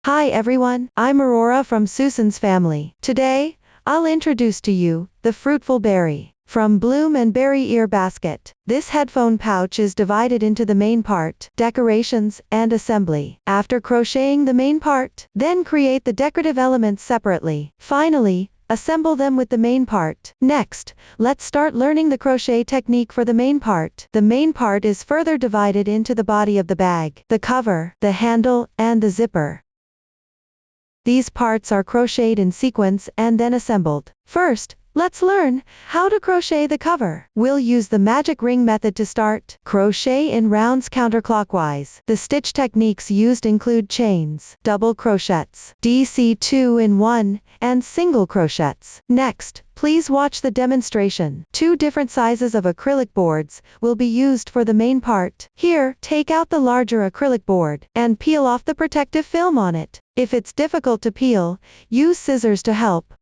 Hi everyone, I'm Aurora from Susan's family. Today, I'll introduce to you the Fruitful Berry from Bloom&Berry ear basket. This headphone pouch is divided into the main part, decorations, and assembly. After crocheting the main part, then create the decorative elements separately. Finally, assemble them with the main part. Next, let's start learning the crochet technique for the main part. The main part is further divided into the body of the bag, the cover, the handle, and the zipper. These parts are crocheted in sequence and then assembled. First, let's learn how to crochet the cover. We'll use the magic ring method to start. Crochet in rounds counterclockwise. The stitch techniques used include chains, double crochets, DC 2-in-1, and single crochets. Next, please watch the demonstration. 2 different sizes of acrylic boards will be used for the main part. Here, take out the larger acrylic board and peel off the protective film on it. If it's difficult to peel, use scissors to help.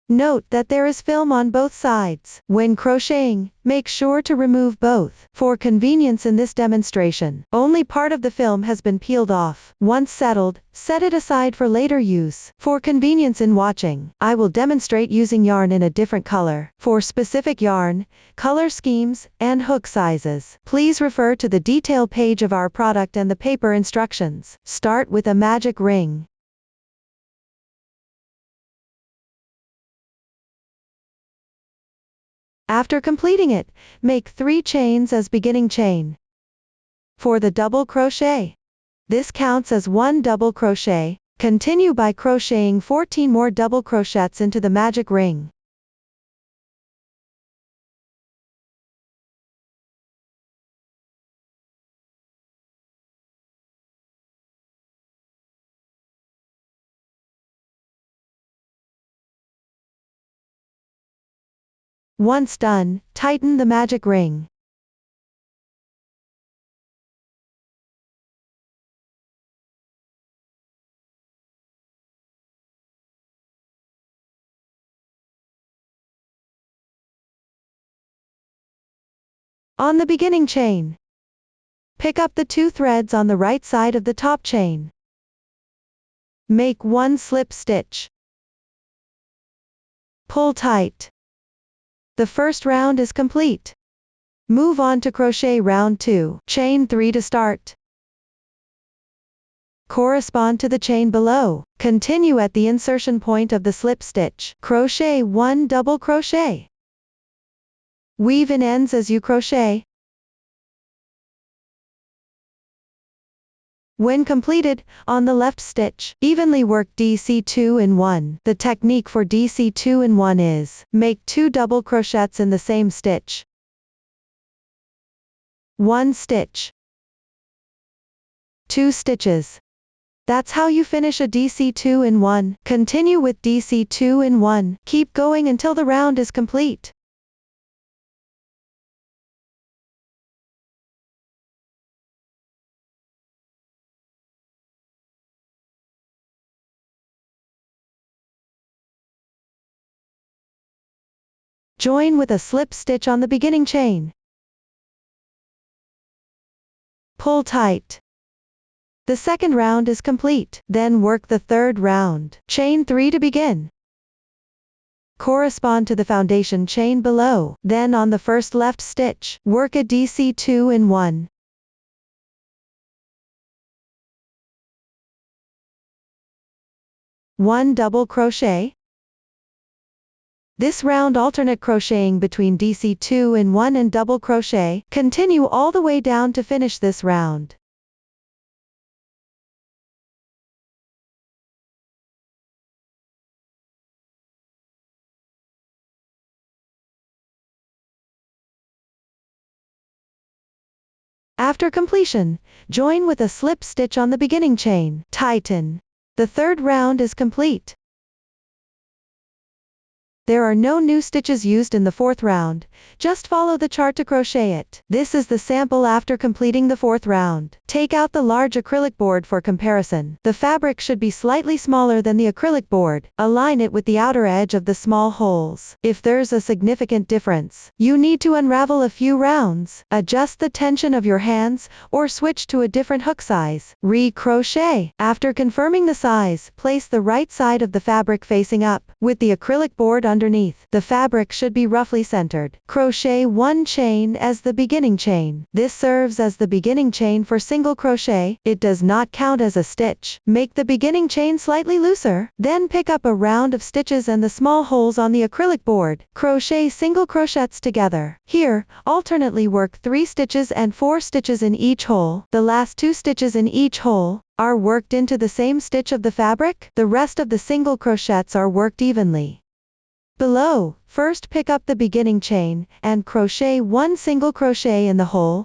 Note that there is film on both sides. When crocheting, make sure to remove both. For convenience in this demonstration, only part of the film has been peeled off. Once settled, set it aside for later use. For convenience in watching, I will demonstrate using yarn in a different color. For specific yarn, color schemes, and hook sizes, please refer to the detail page of our product and the paper instructions. Start with a magic ring. After completing it, make 3 chains as beginning chain. For the double crochet, this counts as 1 double crochet. Continue by crocheting 14 more double crochets into the magic ring. Once done, tighten the magic ring. On the beginning chain, pick up the 2 threads on the right side of the top chain. Make 1 slip stitch. Pull tight. The first round is complete. Move on to crochet round 2. Chain 3 to start. Correspond to the chain below. Continue at the insertion point of the slip stitch. Crochet 1 double crochet. Weave in ends as you crochet. When completed, on the left stitch, evenly work DC 2-in-1. The technique for DC 2-in-1 is, make 2 double crochets in the same stitch. 1 stitch. 2 stitches. That's how you finish a DC 2-in-1. Continue with DC 2-in-1. Keep going until the round is complete. Join with a slip stitch on the beginning chain. Pull tight. The second round is complete. Then work the third round. Chain 3 to begin. Correspond to the foundation chain below. Then on the first left stitch, work a DC 2-in-1. One double crochet. This round alternate crocheting between DC 2-in-1 and double crochet. Continue all the way down to finish this round. After completion, join with a slip stitch on the beginning chain. Tighten. The third round is complete. There are no new stitches used in the fourth round, just follow the chart to crochet it. This is the sample after completing the fourth round. Take out the large acrylic board for comparison. The fabric should be slightly smaller than the acrylic board. Align it with the outer edge of the small holes. If there's a significant difference, you need to unravel a few rounds. Adjust the tension of your hands, or switch to a different hook size. Re-crochet. After confirming the size, place the right side of the fabric facing up, with the acrylic board underneath. The fabric should be roughly centered. Crochet 1 chain as the beginning chain. This serves as the beginning chain for single crochet. It does not count as a stitch. Make the beginning chain slightly looser, then pick up a round of stitches and the small holes on the acrylic board. Crochet single crochets together. Here, alternately work 3 stitches and 4 stitches in each hole. The last 2 stitches in each hole are worked into the same stitch of the fabric. The rest of the single crochets are worked evenly. Below, first pick up the beginning chain, and crochet 1 single crochet in the hole.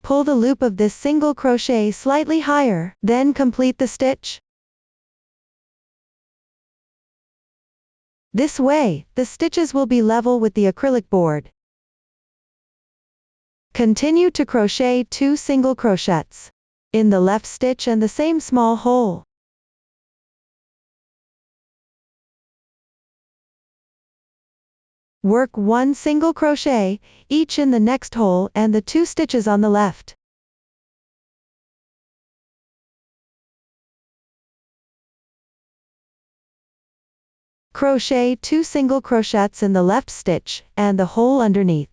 Pull the loop of this single crochet slightly higher, then complete the stitch. This way, the stitches will be level with the acrylic board. Continue to crochet 2 single crochets in the left stitch and the same small hole. Work 1 single crochet, each in the next hole and the 2 stitches on the left. Crochet 2 single crochets in the left stitch, and the hole underneath.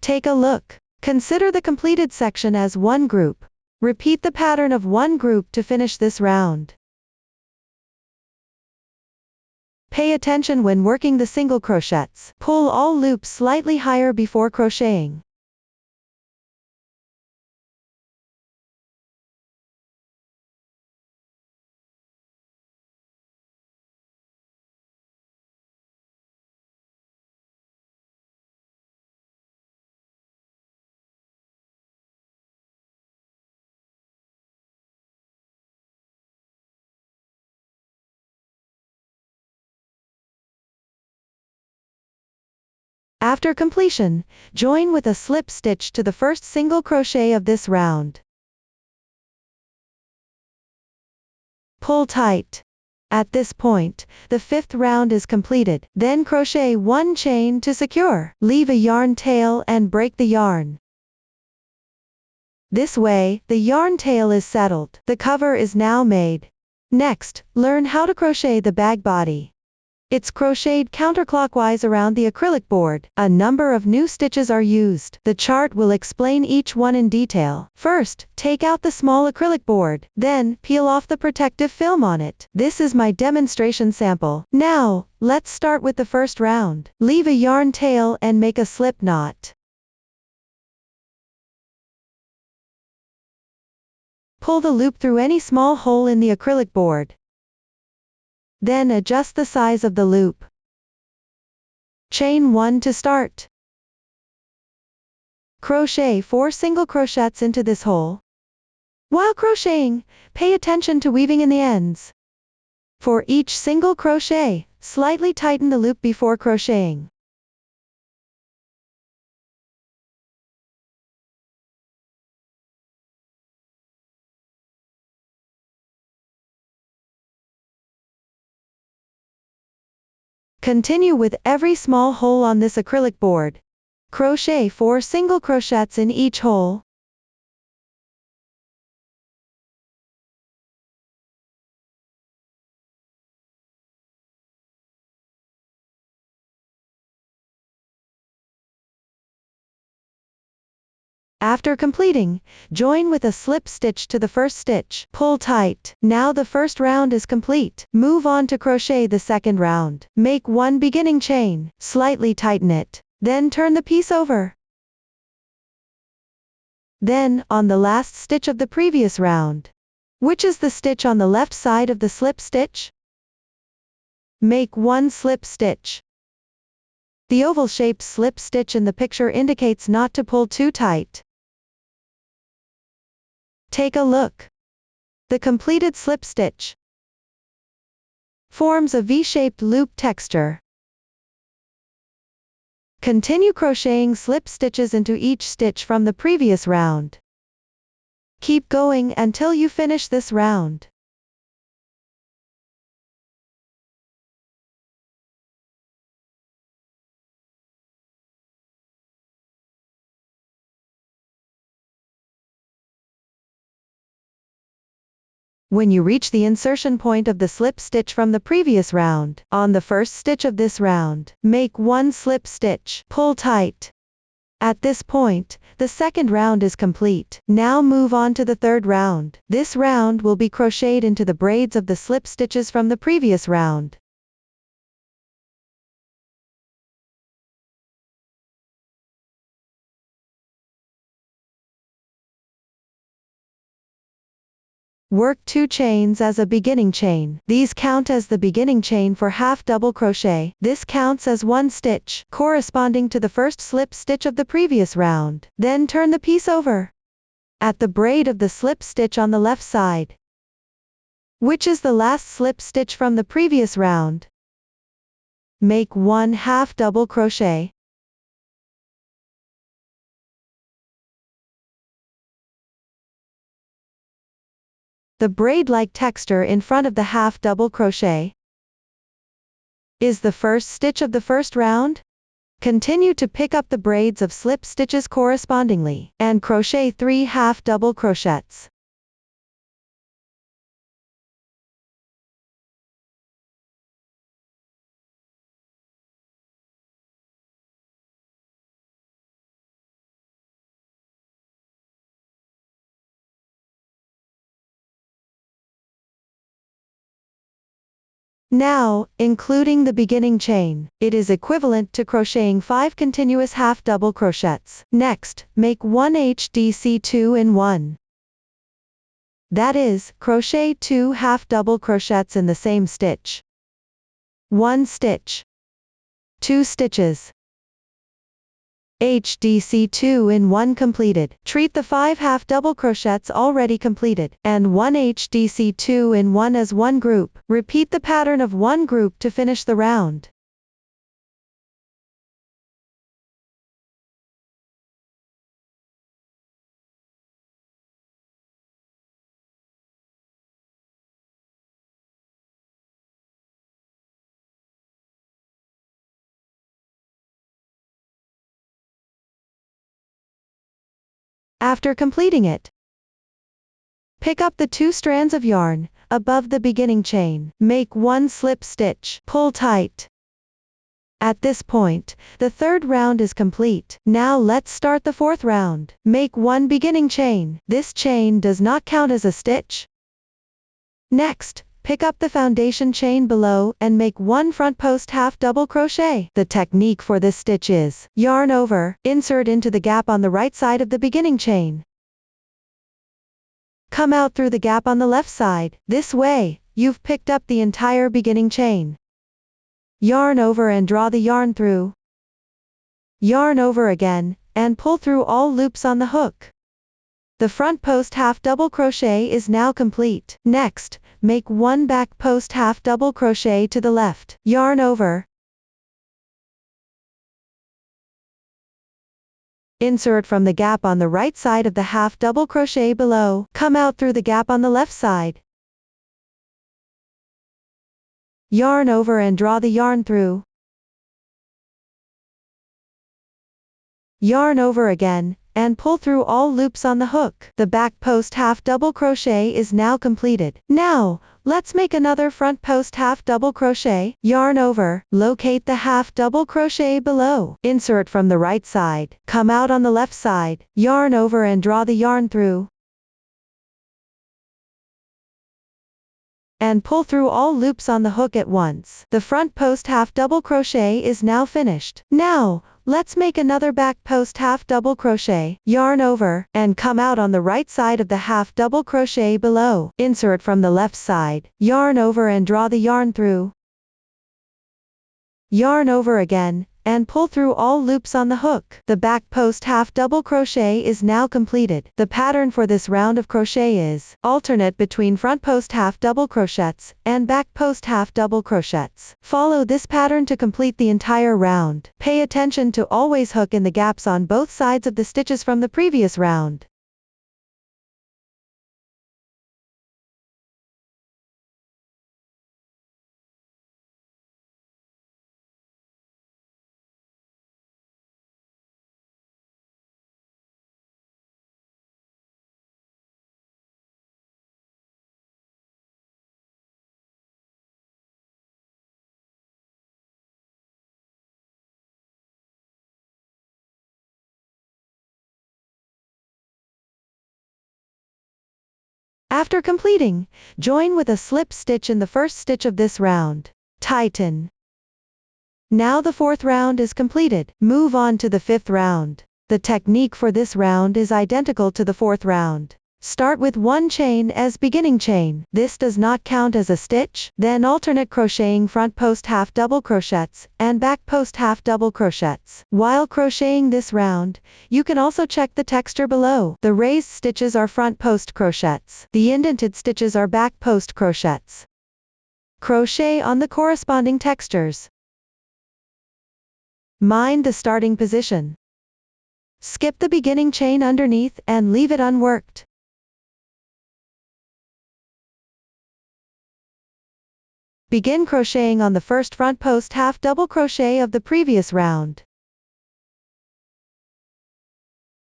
Take a look. Consider the completed section as one group. Repeat the pattern of one group to finish this round. Pay attention when working the single crochets. Pull all loops slightly higher before crocheting. After completion, join with a slip stitch to the first single crochet of this round. Pull tight. At this point, the 5th round is completed. Then crochet 1 chain to secure. Leave a yarn tail and break the yarn. This way, the yarn tail is settled. The cover is now made. Next, learn how to crochet the bag body. It's crocheted counterclockwise around the acrylic board. A number of new stitches are used. The chart will explain each one in detail. First, take out the small acrylic board. Then, peel off the protective film on it. This is my demonstration sample. Now, let's start with the first round. Leave a yarn tail and make a slip knot. Pull the loop through any small hole in the acrylic board. Then adjust the size of the loop. Chain 1 to start. Crochet 4 single crochets into this hole. While crocheting, pay attention to weaving in the ends. For each single crochet, slightly tighten the loop before crocheting. Continue with every small hole on this acrylic board. Crochet 4 single crochets in each hole. After completing, join with a slip stitch to the first stitch. Pull tight. Now the first round is complete. Move on to crochet the second round. Make 1 beginning chain, slightly tighten it. Then turn the piece over. Then, on the last stitch of the previous round, which is the stitch on the left side of the slip stitch, make 1 slip stitch. The oval-shaped slip stitch in the picture indicates not to pull too tight. Take a look. The completed slip stitch forms a V-shaped loop texture. Continue crocheting slip stitches into each stitch from the previous round. Keep going until you finish this round. When you reach the insertion point of the slip stitch from the previous round, on the first stitch of this round, make one slip stitch, pull tight. At this point, the second round is complete. Now move on to the third round. This round will be crocheted into the braids of the slip stitches from the previous round. Work 2 chains as a beginning chain. These count as the beginning chain for half double crochet. This counts as 1 stitch, corresponding to the first slip stitch of the previous round. Then turn the piece over at the braid of the slip stitch on the left side, which is the last slip stitch from the previous round. Make 1 half double crochet. The braid-like texture in front of the half double crochet is the first stitch of the first round. Continue to pick up the braids of slip stitches correspondingly, and crochet 3 half double crochets. Now, including the beginning chain, it is equivalent to crocheting 5 continuous half double crochets. Next, make 1 HDC 2 in 1. That is, crochet 2 half double crochets in the same stitch. 1 stitch. 2 stitches. HDC 2 in 1 completed. Treat the 5 half double crochets already completed, and 1 HDC 2 in 1 as one group. Repeat the pattern of one group to finish the round. After completing it, pick up the 2 strands of yarn above the beginning chain. Make 1 slip stitch, pull tight. At this point, the third round is complete. Now let's start the fourth round. Make 1 beginning chain. This chain does not count as a stitch. Next, pick up the foundation chain below and make 1 front post half double crochet. The technique for this stitch is yarn over, insert into the gap on the right side of the beginning chain. Come out through the gap on the left side. This way, you've picked up the entire beginning chain. Yarn over and draw the yarn through. Yarn over again, and pull through all loops on the hook. The front post half double crochet is now complete. Next, make 1 back post half double crochet to the left. Yarn over. Insert from the gap on the right side of the half double crochet below. Come out through the gap on the left side. Yarn over and draw the yarn through. Yarn over again, and pull through all loops on the hook. The back post half double crochet is now completed. Now, let's make another front post half double crochet. Yarn over, locate the half double crochet below. Insert from the right side, come out on the left side, yarn over and draw the yarn through. And pull through all loops on the hook at once. The front post half double crochet is now finished. Now, let's make another back post half double crochet. Yarn over, and come out on the right side of the half double crochet below. Insert from the left side, yarn over and draw the yarn through. Yarn over again, and pull through all loops on the hook. The back post half double crochet is now completed. The pattern for this round of crochet is alternate between front post half double crochets and back post half double crochets. Follow this pattern to complete the entire round. Pay attention to always hook in the gaps on both sides of the stitches from the previous round. After completing, join with a slip stitch in the first stitch of this round. Tighten. Now the fourth round is completed. Move on to the fifth round. The technique for this round is identical to the fourth round. Start with 1 chain as beginning chain. This does not count as a stitch. Then alternate crocheting front post half double crochets and back post half double crochets. While crocheting this round, you can also check the texture below. The raised stitches are front post crochets. The indented stitches are back post crochets. Crochet on the corresponding textures. Mind the starting position. Skip the beginning chain underneath and leave it unworked. Begin crocheting on the first front post half double crochet of the previous round.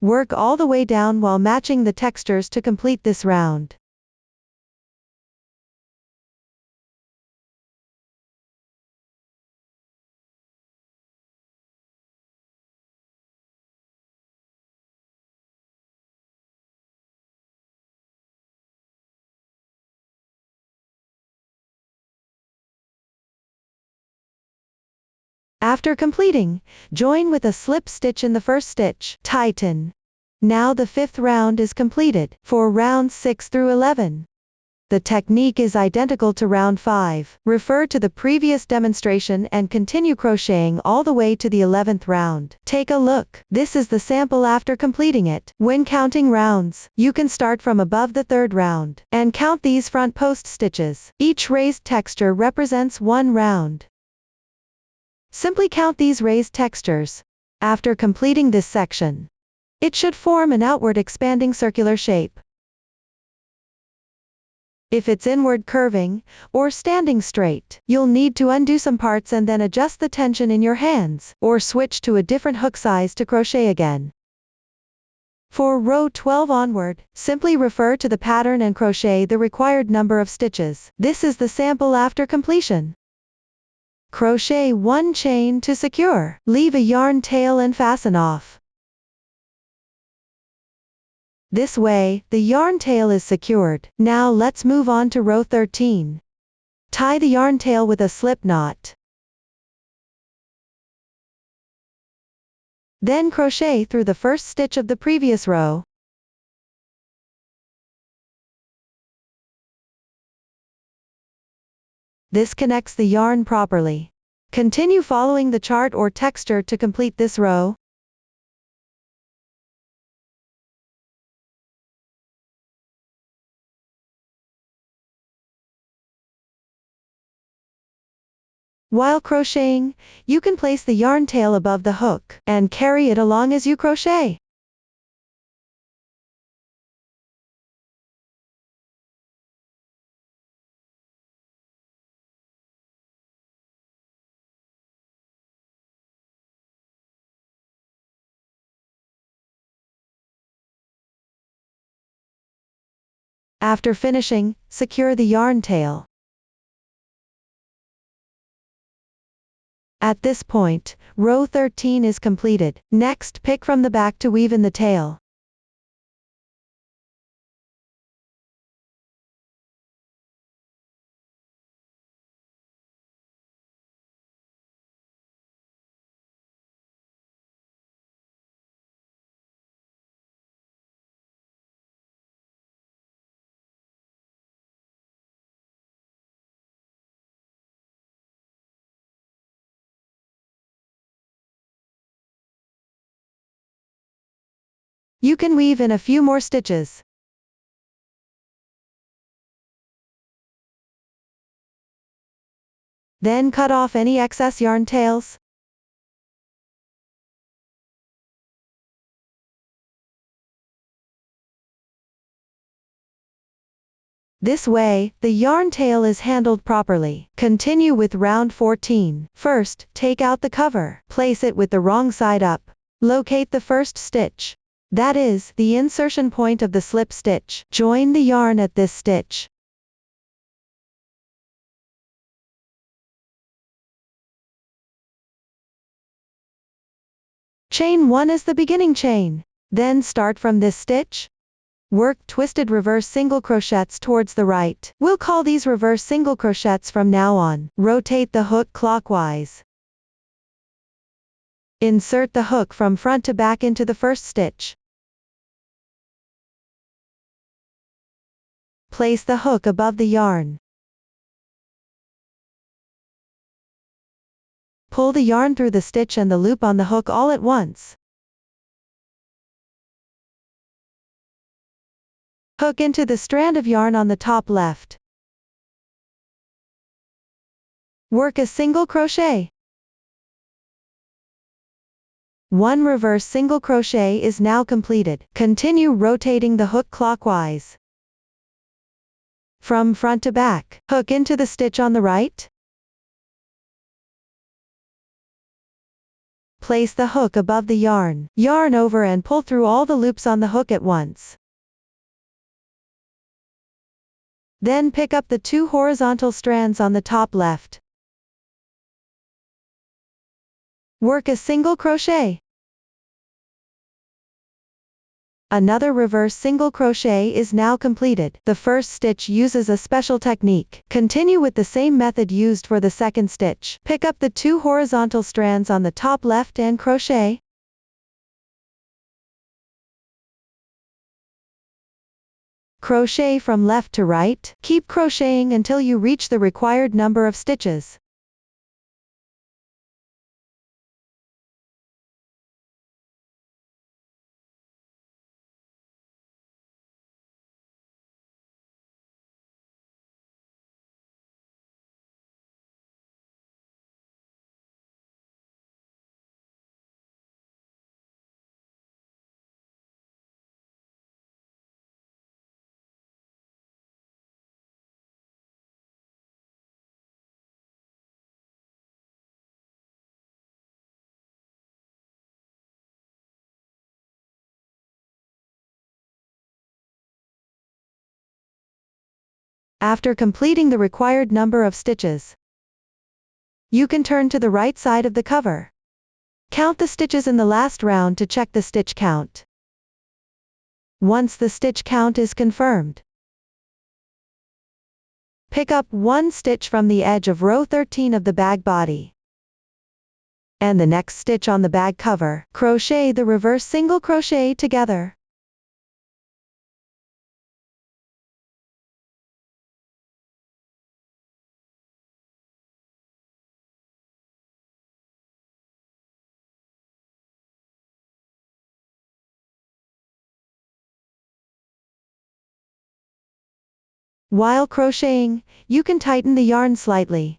Work all the way down while matching the textures to complete this round. After completing, join with a slip stitch in the first stitch. Tighten. Now the fifth round is completed. For rounds 6 through 11, the technique is identical to round 5. Refer to the previous demonstration and continue crocheting all the way to the 11th round. Take a look. This is the sample after completing it. When counting rounds, you can start from above the third round and count these front post stitches. Each raised texture represents 1 round. Simply count these raised textures. After completing this section, it should form an outward expanding circular shape. If it's inward curving, or standing straight, you'll need to undo some parts and then adjust the tension in your hands, or switch to a different hook size to crochet again. For row 12 onward, simply refer to the pattern and crochet the required number of stitches. This is the sample after completion. Crochet 1 chain to secure. Leave a yarn tail and fasten off. This way, the yarn tail is secured. Now let's move on to row 13. Tie the yarn tail with a slip knot. Then crochet through the first stitch of the previous row. This connects the yarn properly. Continue following the chart or texture to complete this row. While crocheting, you can place the yarn tail above the hook and carry it along as you crochet. After finishing, secure the yarn tail. At this point, row 13 is completed. Next, pick from the back to weave in the tail. You can weave in a few more stitches. Then cut off any excess yarn tails. This way, the yarn tail is handled properly. Continue with round 14. First, take out the cover. Place it with the wrong side up. Locate the first stitch. That is, the insertion point of the slip stitch. Join the yarn at this stitch. Chain 1 is the beginning chain. Then start from this stitch. Work twisted reverse single crochets towards the right. We'll call these reverse single crochets from now on. Rotate the hook clockwise. Insert the hook from front to back into the first stitch. Place the hook above the yarn. Pull the yarn through the stitch and the loop on the hook all at once. Hook into the strand of yarn on the top left. Work a single crochet. 1 reverse single crochet is now completed. Continue rotating the hook clockwise. From front to back, hook into the stitch on the right. Place the hook above the yarn. Yarn over and pull through all the loops on the hook at once. Then pick up the 2 horizontal strands on the top left. Work a single crochet. Another reverse single crochet is now completed. The first stitch uses a special technique. Continue with the same method used for the second stitch. Pick up the 2 horizontal strands on the top left and crochet. Crochet from left to right. Keep crocheting until you reach the required number of stitches. After completing the required number of stitches, you can turn to the right side of the cover. Count the stitches in the last round to check the stitch count. Once the stitch count is confirmed, pick up 1 stitch from the edge of row 13 of the bag body. And the next stitch on the bag cover, crochet the reverse single crochet together. While crocheting, you can tighten the yarn slightly.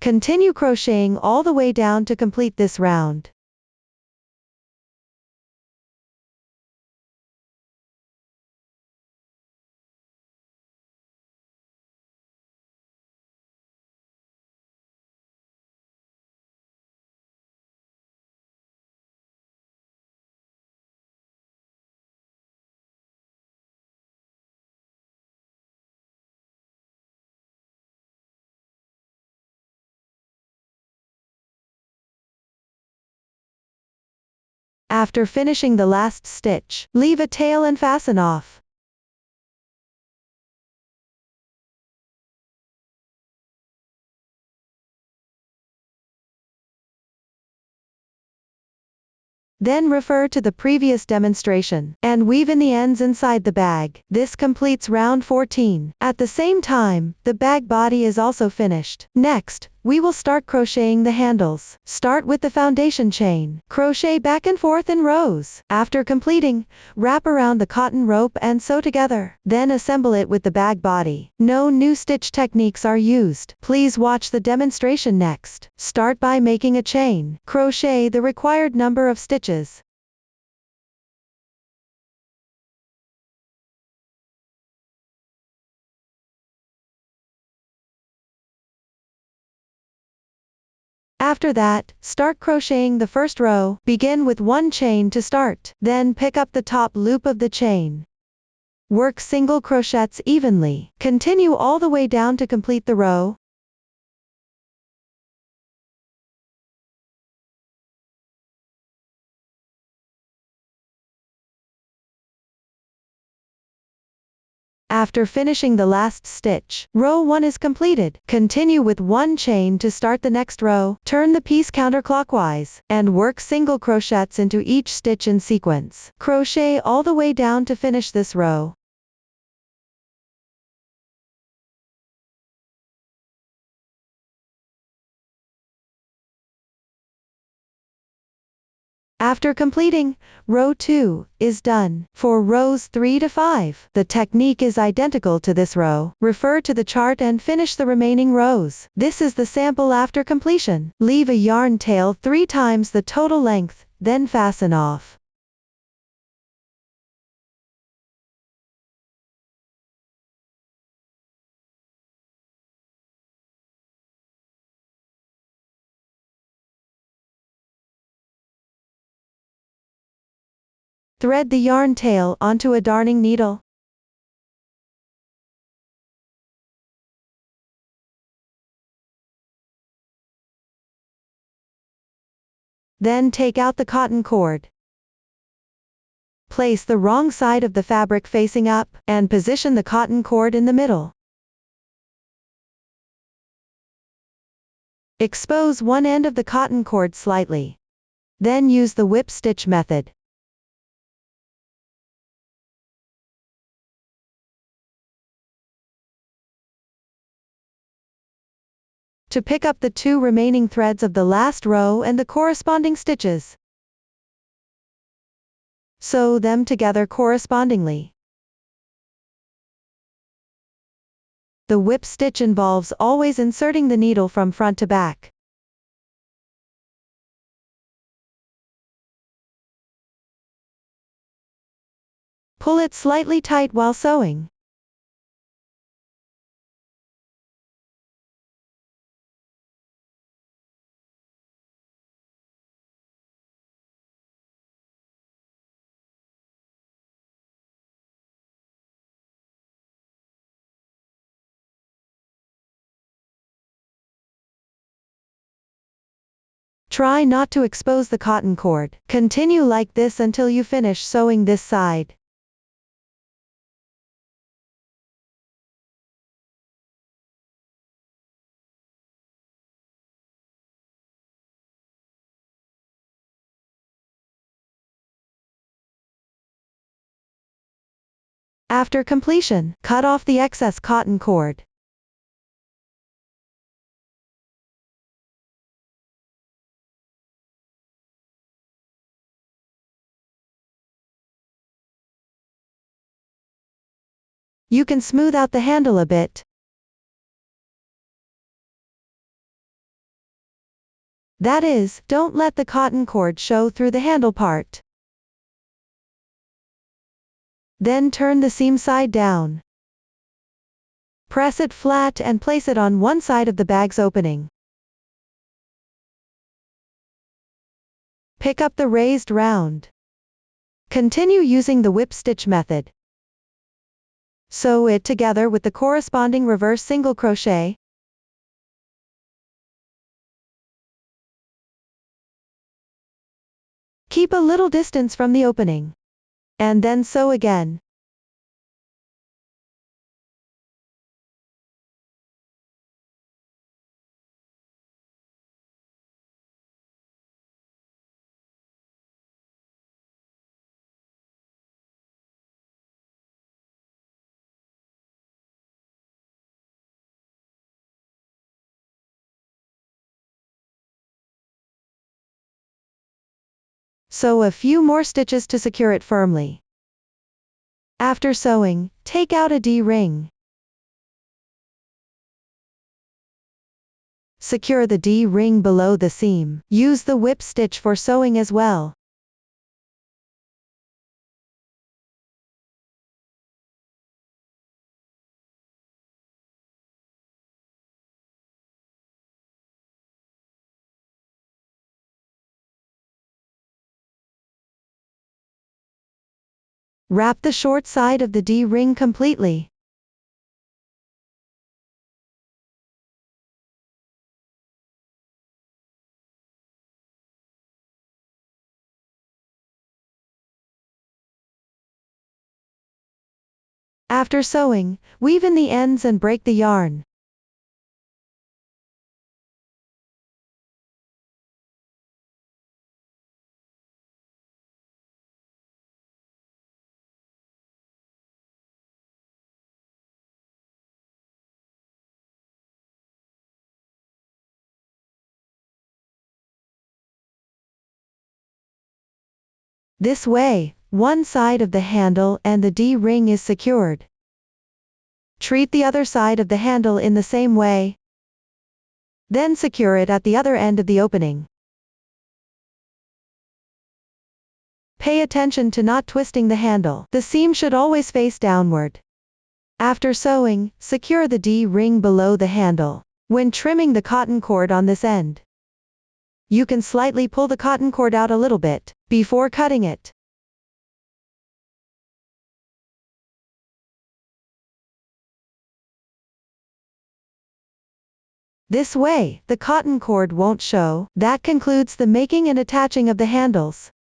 Continue crocheting all the way down to complete this round. After finishing the last stitch, leave a tail and fasten off. Then refer to the previous demonstration, and weave in the ends inside the bag. This completes round 14. At the same time, the bag body is also finished. Next, we will start crocheting the handles. Start with the foundation chain. Crochet back and forth in rows. After completing, wrap around the cotton rope and sew together. Then assemble it with the bag body. No new stitch techniques are used. Please watch the demonstration next. Start by making a chain. Crochet the required number of stitches. After that, start crocheting the first row. Begin with 1 chain to start. Then pick up the top loop of the chain. Work single crochets evenly. Continue all the way down to complete the row. After finishing the last stitch, row 1 is completed. Continue with 1 chain to start the next row. Turn the piece counterclockwise, and work single crochets into each stitch in sequence. Crochet all the way down to finish this row. After completing, row 2 is done. For rows 3 to 5, the technique is identical to this row. Refer to the chart and finish the remaining rows. This is the sample after completion. Leave a yarn tail 3 times the total length, then fasten off. Thread the yarn tail onto a darning needle. Then take out the cotton cord. Place the wrong side of the fabric facing up, and position the cotton cord in the middle. Expose one end of the cotton cord slightly. Then use the whip stitch method. To pick up the 2 remaining threads of the last row and the corresponding stitches. Sew them together correspondingly. The whip stitch involves always inserting the needle from front to back. Pull it slightly tight while sewing. Try not to expose the cotton cord. Continue like this until you finish sewing this side. After completion, cut off the excess cotton cord. You can smooth out the handle a bit. That is, don't let the cotton cord show through the handle part. Then turn the seam side down. Press it flat and place it on one side of the bag's opening. Pick up the raised round. Continue using the whip stitch method. Sew it together with the corresponding reverse single crochet. Keep a little distance from the opening. And then sew again. Sew a few more stitches to secure it firmly. After sewing, take out a D-ring. Secure the D-ring below the seam. Use the whip stitch for sewing as well. Wrap the short side of the D-ring completely. After sewing, weave in the ends and break the yarn. This way, one side of the handle and the D-ring is secured. Treat the other side of the handle in the same way. Then secure it at the other end of the opening. Pay attention to not twisting the handle. The seam should always face downward. After sewing, secure the D-ring below the handle. When trimming the cotton cord on this end, you can slightly pull the cotton cord out a little bit before cutting it. This way, the cotton cord won't show. That concludes the making and attaching of the handles.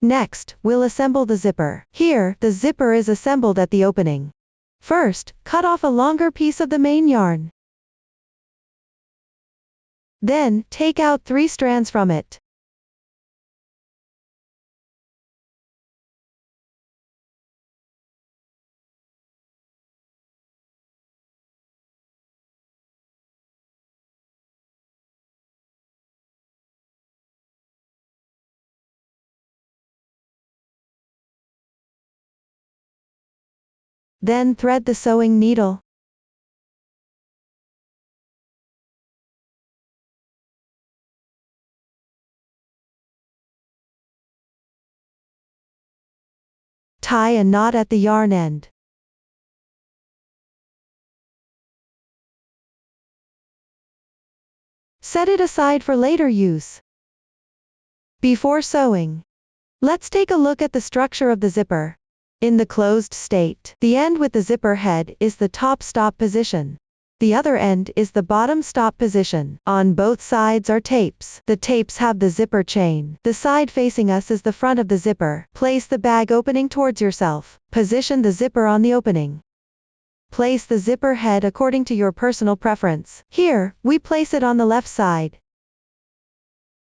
Next, we'll assemble the zipper. Here, the zipper is assembled at the opening. First, cut off a longer piece of the main yarn. Then, take out 3 strands from it. Then thread the sewing needle. Tie a knot at the yarn end. Set it aside for later use. Before sewing, let's take a look at the structure of the zipper. In the closed state, the end with the zipper head is the top stop position. The other end is the bottom stop position. On both sides are tapes. The tapes have the zipper chain. The side facing us is the front of the zipper. Place the bag opening towards yourself. Position the zipper on the opening. Place the zipper head according to your personal preference. Here, we place it on the left side.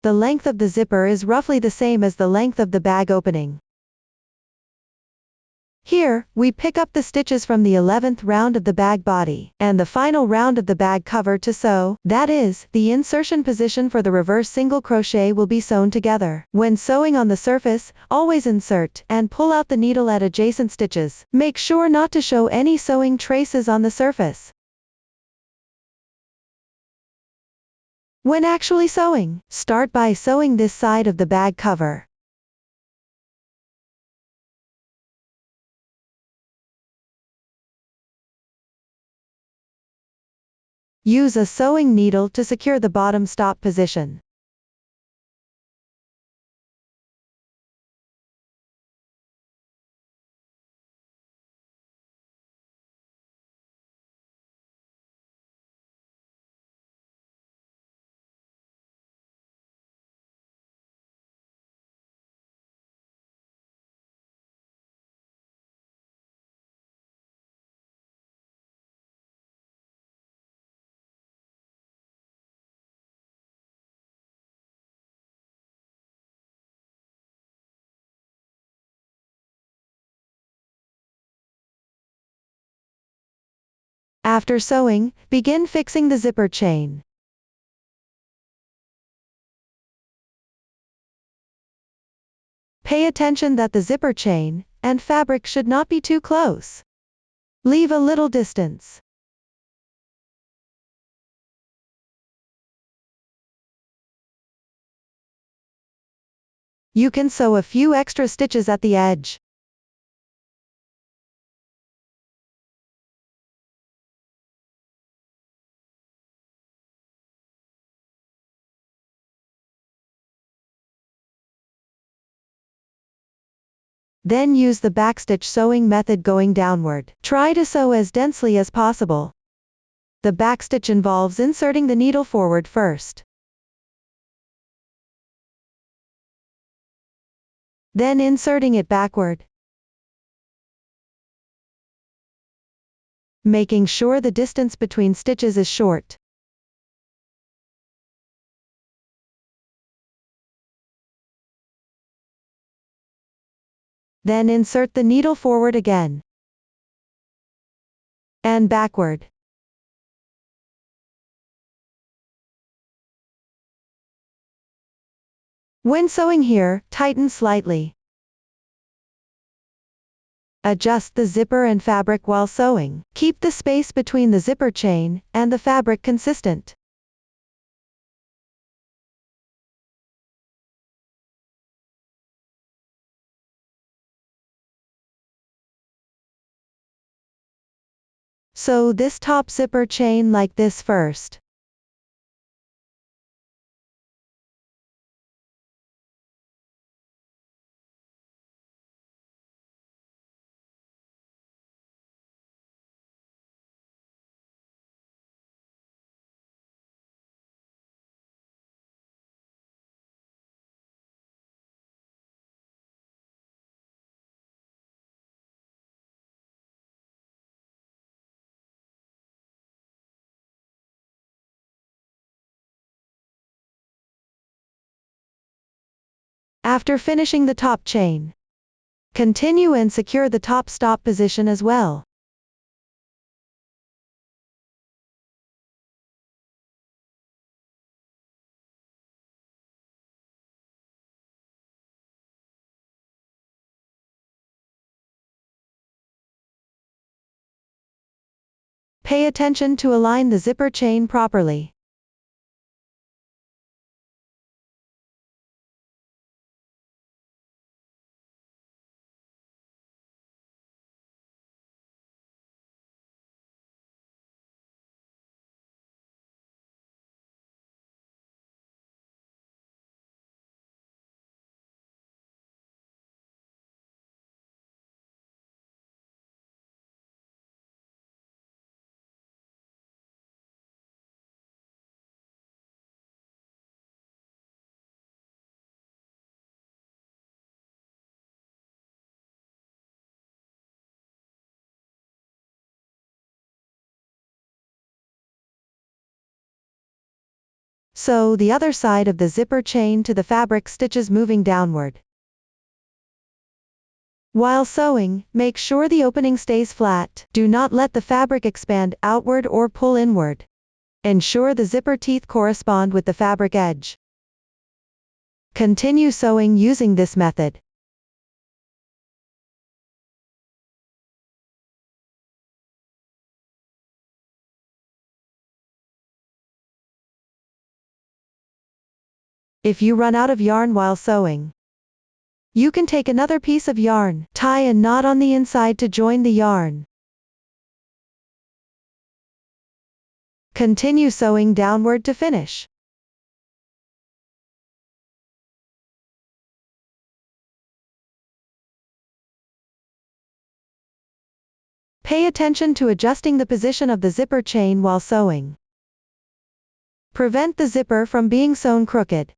The length of the zipper is roughly the same as the length of the bag opening. Here, we pick up the stitches from the 11th round of the bag body, and the final round of the bag cover to sew. That is, the insertion position for the reverse single crochet will be sewn together. When sewing on the surface, always insert and pull out the needle at adjacent stitches. Make sure not to show any sewing traces on the surface. When actually sewing, start by sewing this side of the bag cover. Use a sewing needle to secure the bottom stop position. After sewing, begin fixing the zipper chain. Pay attention that the zipper chain and fabric should not be too close. Leave a little distance. You can sew a few extra stitches at the edge. Then use the backstitch sewing method going downward. Try to sew as densely as possible. The backstitch involves inserting the needle forward first. Then inserting it backward. Making sure the distance between stitches is short. Then insert the needle forward again. And backward. When sewing here, tighten slightly. Adjust the zipper and fabric while sewing. Keep the space between the zipper chain and the fabric consistent. Sew this top zipper chain like this first. After finishing the top chain, continue and secure the top stop position as well. Pay attention to align the zipper chain properly. Sew the other side of the zipper chain to the fabric stitches moving downward. While sewing, make sure the opening stays flat. Do not let the fabric expand outward or pull inward. Ensure the zipper teeth correspond with the fabric edge. Continue sewing using this method. If you run out of yarn while sewing, you can take another piece of yarn, tie a knot on the inside to join the yarn. Continue sewing downward to finish. Pay attention to adjusting the position of the zipper chain while sewing. Prevent the zipper from being sewn crooked.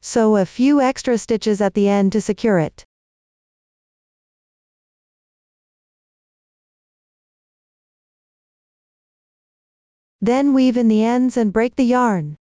Sew a few extra stitches at the end to secure it. Then weave in the ends and break the yarn.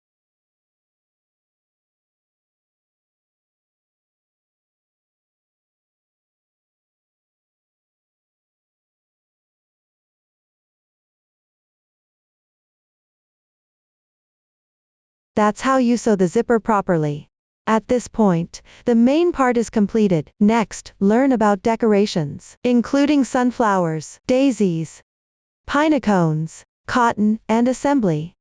That's how you sew the zipper properly. At this point, the main part is completed. Next, learn about decorations, including sunflowers, daisies, pine cones, cotton, and assembly.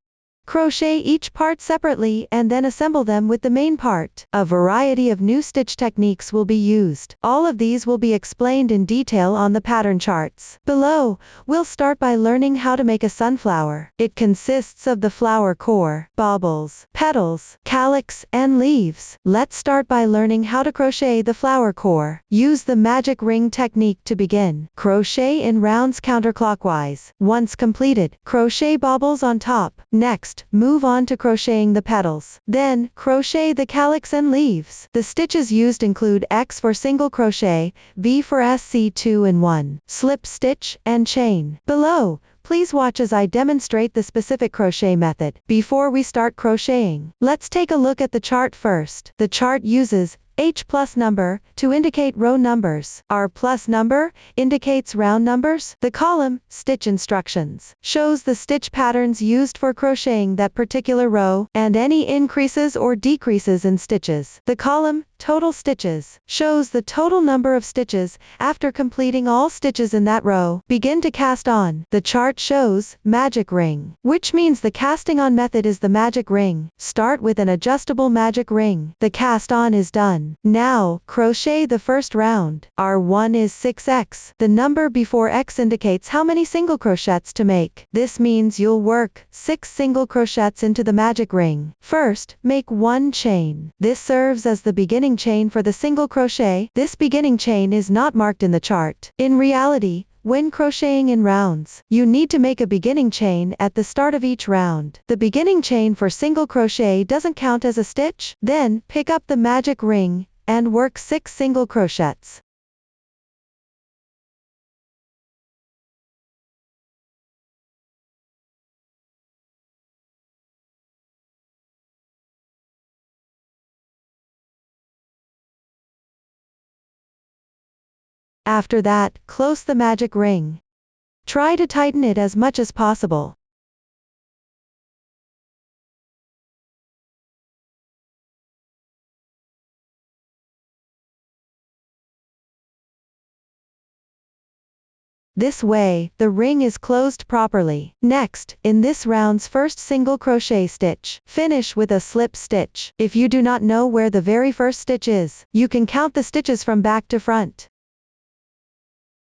Crochet each part separately and then assemble them with the main part. A variety of new stitch techniques will be used. All of these will be explained in detail on the pattern charts below. We'll start by learning how to make a sunflower. It consists of the flower core, baubles, petals, calyx, and leaves. Let's start by learning how to crochet the flower core. Use the magic ring technique to begin. Crochet in rounds counterclockwise. Once completed, crochet baubles on top. Next, move on to crocheting the petals. Then, crochet the calyx and leaves. The stitches used include X for single crochet, V for SC2 and 1, slip stitch, and chain. Below, please watch as I demonstrate the specific crochet method. Before we start crocheting, let's take a look at the chart first. The chart uses H plus number to indicate row numbers. R plus number indicates round numbers. The column, stitch instructions, shows the stitch patterns used for crocheting that particular row, and any increases or decreases in stitches. The column, total stitches, shows the total number of stitches after completing all stitches in that row. Begin to cast on. The chart shows magic ring, which means the casting on method is the magic ring. Start with an adjustable magic ring. The cast on is done. Now, crochet the first round. R1 is 6x. The number before X indicates how many single crochets to make. This means you'll work 6 single crochets into the magic ring. First, make 1 chain. This serves as the beginning chain for the single crochet. This beginning chain is not marked in the chart. In reality, when crocheting in rounds, you need to make a beginning chain at the start of each round. The beginning chain for single crochet doesn't count as a stitch. Then, pick up the magic ring and work 6 single crochets. After that, close the magic ring. Try to tighten it as much as possible. This way, the ring is closed properly. Next, in this round's first single crochet stitch, finish with a slip stitch. If you do not know where the very first stitch is, you can count the stitches from back to front.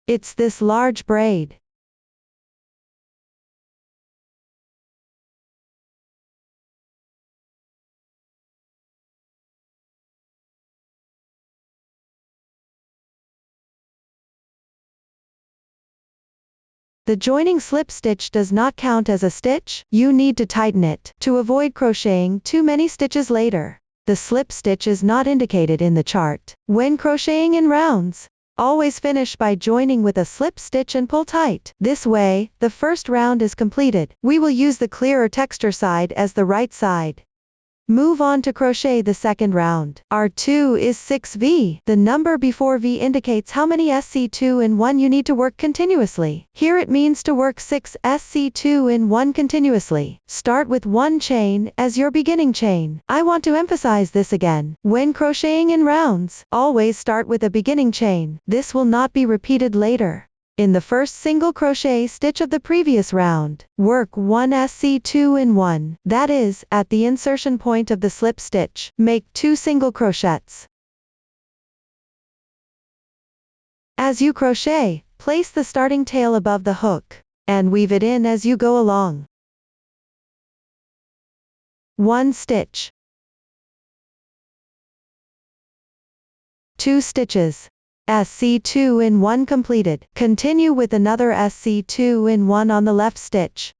It's this large braid. The joining slip stitch does not count as a stitch. You need to tighten it to avoid crocheting too many stitches later. The slip stitch is not indicated in the chart. When crocheting in rounds, always finish by joining with a slip stitch and pull tight. This way, the first round is completed. We will use the clearer texture side as the right side. Move on to crochet the second round. R2 is 6V. The number before V indicates how many SC2 in 1 you need to work continuously. Here it means to work 6 SC2 in 1 continuously. Start with 1 chain as your beginning chain. I want to emphasize this again. When crocheting in rounds, always start with a beginning chain. This will not be repeated later. In the first single crochet stitch of the previous round, work 1 SC2 in 1, that is, at the insertion point of the slip stitch. Make 2 single crochets. As you crochet, place the starting tail above the hook, and weave it in as you go along. 1 stitch. 2 stitches. SC2 in 1 completed. Continue with another SC2 in 1 on the left stitch.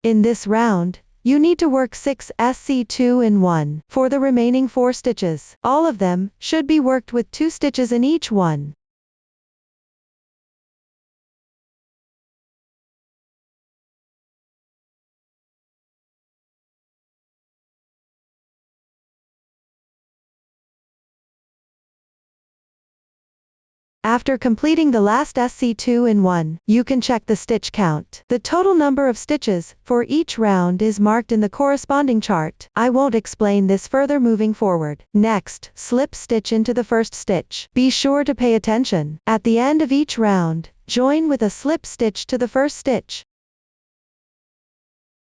In this round, you need to work 6 SC2 in 1 for the remaining 4 stitches. All of them should be worked with 2 stitches in each one. After completing the last SC2 in 1, you can check the stitch count. The total number of stitches for each round is marked in the corresponding chart. I won't explain this further moving forward. Next, slip stitch into the first stitch. Be sure to pay attention. At the end of each round, join with a slip stitch to the first stitch.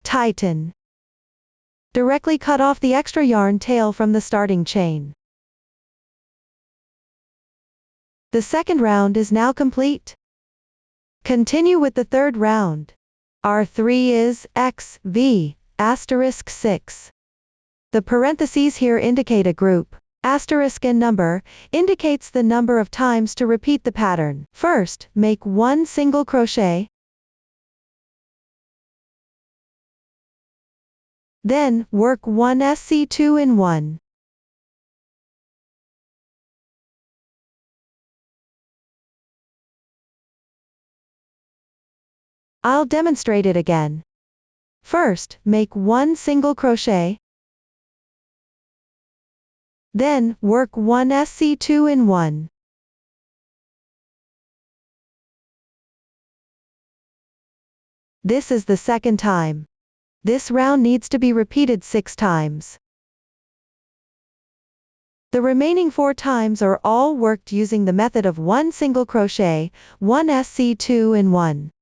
Tighten. Directly cut off the extra yarn tail from the starting chain. The second round is now complete. Continue with the third round. R3 is XV *6. The parentheses here indicate a group. Asterisk and number indicates the number of times to repeat the pattern. First, make 1 single crochet. Then, work 1 SC2 in 1. I'll demonstrate it again. First, make 1 single crochet. Then, work 1 SC2 in 1. This is the second time. This round needs to be repeated 6 times. The remaining 4 times are all worked using the method of 1 single crochet, 1 SC2 in 1.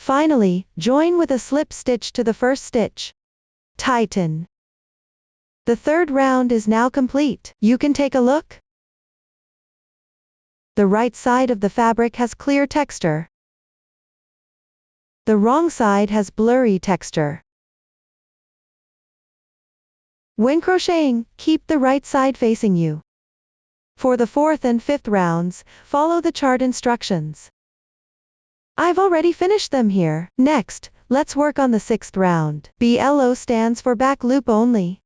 Finally, join with a slip stitch to the first stitch. Tighten. The third round is now complete. You can take a look. The right side of the fabric has clear texture. The wrong side has blurry texture. When crocheting, keep the right side facing you. For the 4th and 5th rounds, follow the chart instructions. I've already finished them here. Next, let's work on the 6th round. BLO stands for back loop only.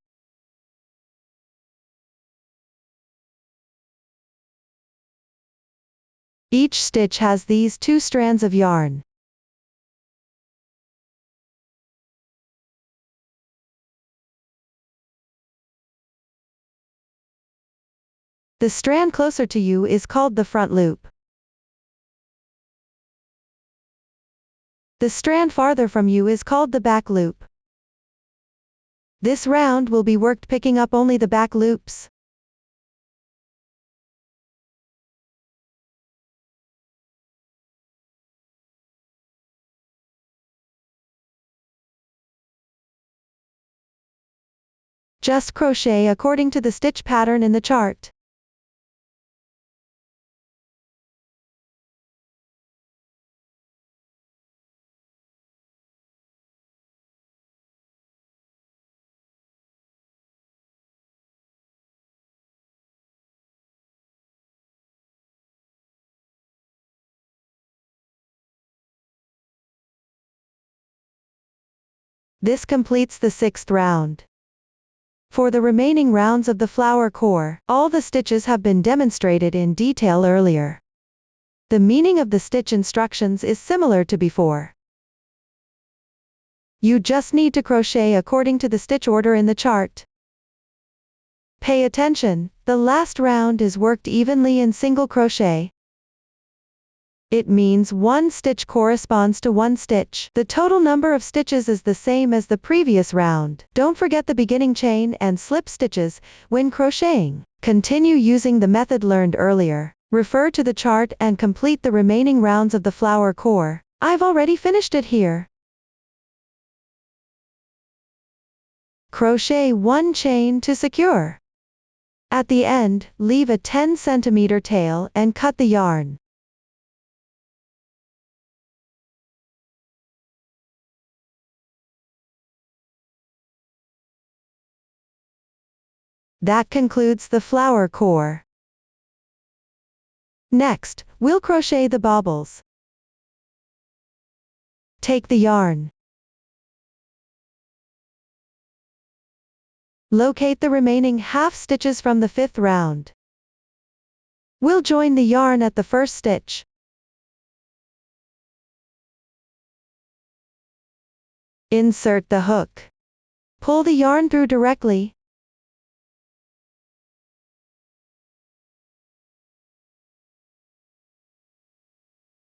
Each stitch has these 2 strands of yarn. The strand closer to you is called the front loop. The strand farther from you is called the back loop. This round will be worked picking up only the back loops. Just crochet according to the stitch pattern in the chart. This completes the 6th round. For the remaining rounds of the flower core, all the stitches have been demonstrated in detail earlier. The meaning of the stitch instructions is similar to before. You just need to crochet according to the stitch order in the chart. Pay attention, the last round is worked evenly in single crochet. It means 1 stitch corresponds to 1 stitch. The total number of stitches is the same as the previous round. Don't forget the beginning chain and slip stitches when crocheting. Continue using the method learned earlier. Refer to the chart and complete the remaining rounds of the flower core. I've already finished it here. Crochet 1 chain to secure. At the end, leave a 10 cm tail and cut the yarn. That concludes the flower core. Next, we'll crochet the baubles. Take the yarn. Locate the remaining half stitches from the 5th round. We'll join the yarn at the first stitch. Insert the hook. Pull the yarn through directly.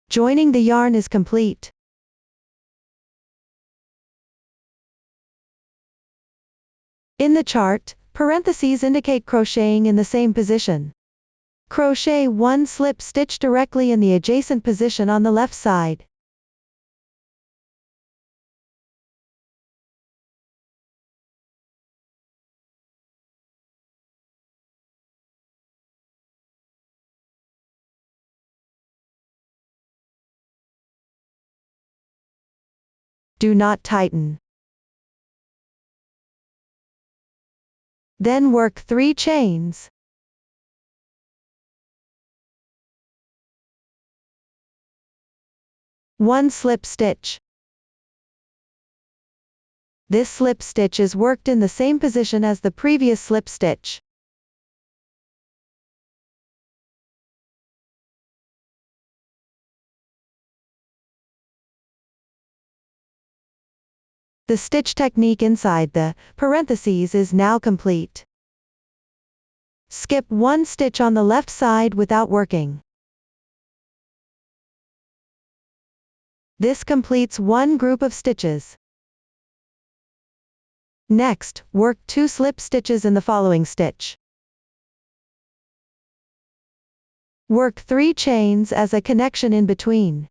Joining the yarn is complete. In the chart, parentheses indicate crocheting in the same position. Crochet 1 slip stitch directly in the adjacent position on the left side. Do not tighten. Then work 3 chains. One slip stitch. This slip stitch is worked in the same position as the previous slip stitch. The stitch technique inside the parentheses is now complete. Skip 1 stitch on the left side without working. This completes one group of stitches. Next, work 2 slip stitches in the following stitch. Work 3 chains as a connection in between.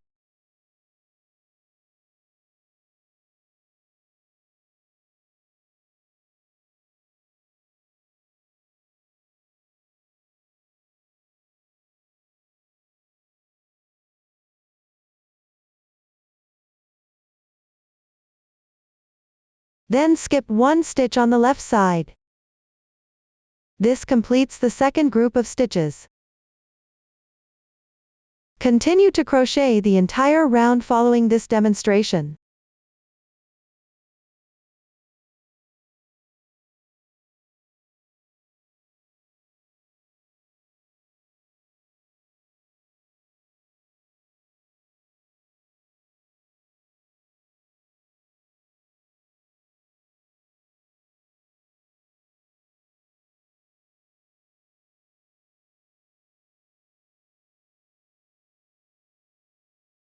Then skip 1 stitch on the left side. This completes the second group of stitches. Continue to crochet the entire round following this demonstration.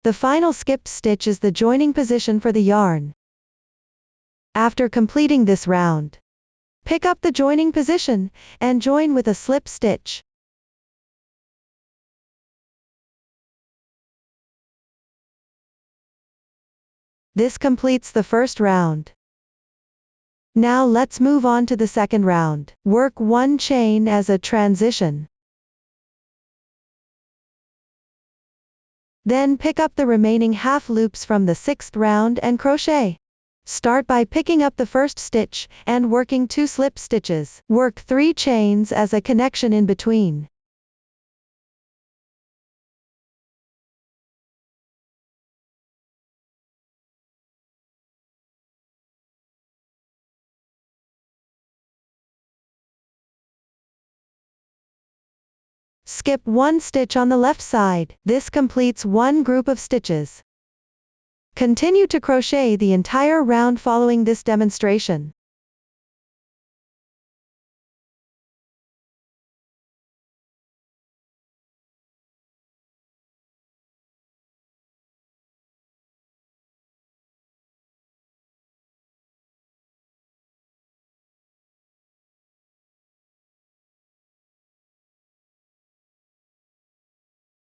The final skipped stitch is the joining position for the yarn. After completing this round, pick up the joining position, and join with a slip stitch. This completes the first round. Now let's move on to the second round. Work 1 chain as a transition. Then pick up the remaining half loops from the 6th round and crochet. Start by picking up the first stitch, and working 2 slip stitches. Work 3 chains as a connection in between. Skip 1 stitch on the left side. This completes one group of stitches. Continue to crochet the entire round following this demonstration.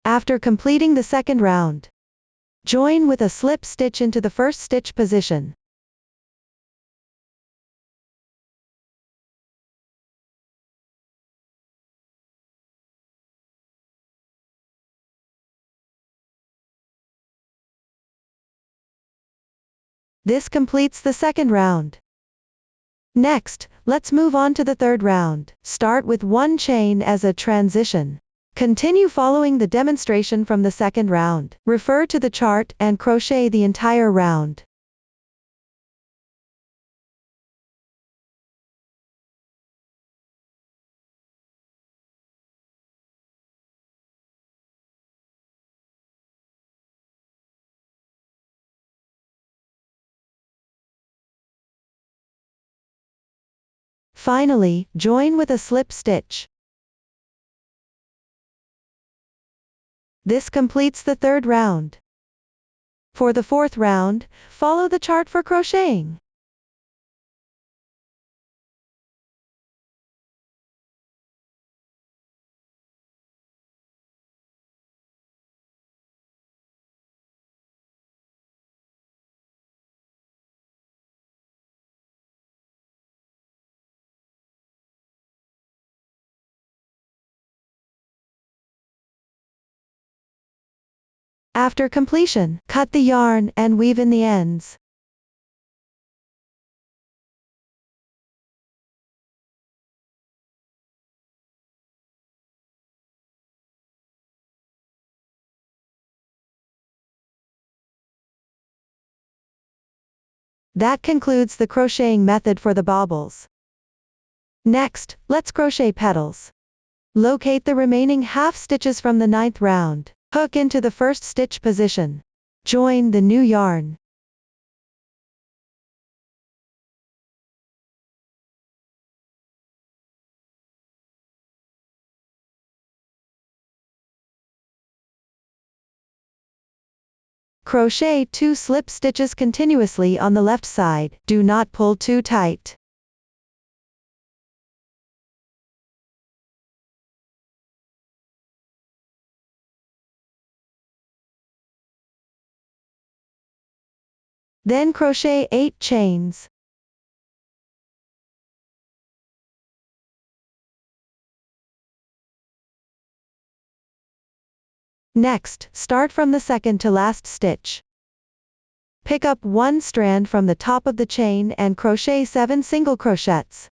After completing the second round, join with a slip stitch into the first stitch position. This completes the second round. Next, let's move on to the third round. Start with one chain as a transition. Continue following the demonstration from the second round. Refer to the chart and crochet the entire round. Finally, join with a slip stitch. This completes the third round. For the fourth round, follow the chart for crocheting. After completion, cut the yarn and weave in the ends. That concludes the crocheting method for the baubles. Next, let's crochet petals. Locate the remaining half stitches from the ninth round. Hook into the first stitch position. Join the new yarn. Crochet 2 slip stitches continuously on the left side. Do not pull too tight. Then crochet 8 chains. Next, start from the second to last stitch. Pick up one strand from the top of the chain and crochet 7 single crochets.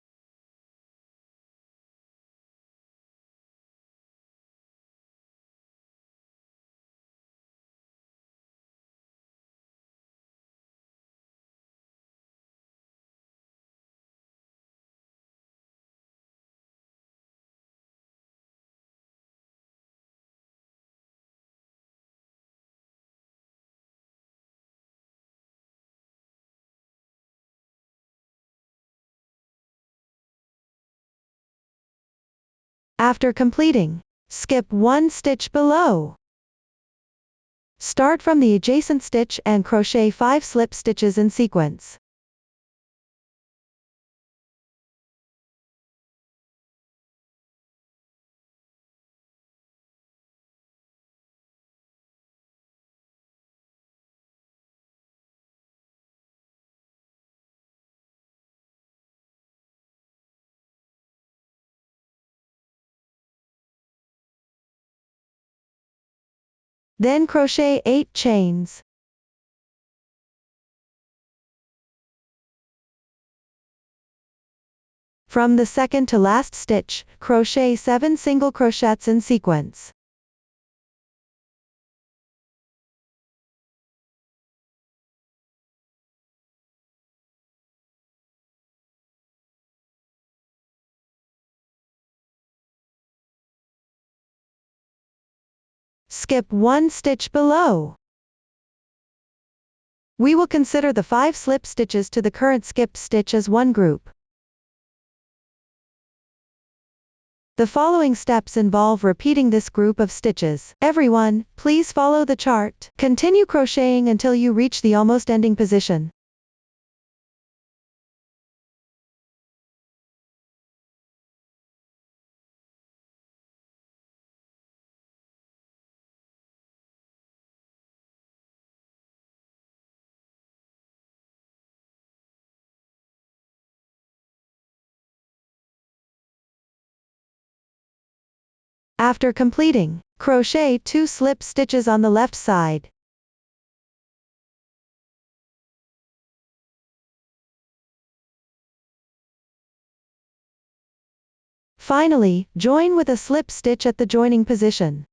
After completing, skip one stitch below. Start from the adjacent stitch and crochet 5 slip stitches in sequence. Then crochet 8 chains. From the second to last stitch, crochet 7 single crochets in sequence. Skip one stitch below. We will consider the 5 slip stitches to the current skipped stitch as one group. The following steps involve repeating this group of stitches. Everyone, please follow the chart. Continue crocheting until you reach the almost ending position. After completing, crochet 2 slip stitches on the left side. Finally, join with a slip stitch at the joining position.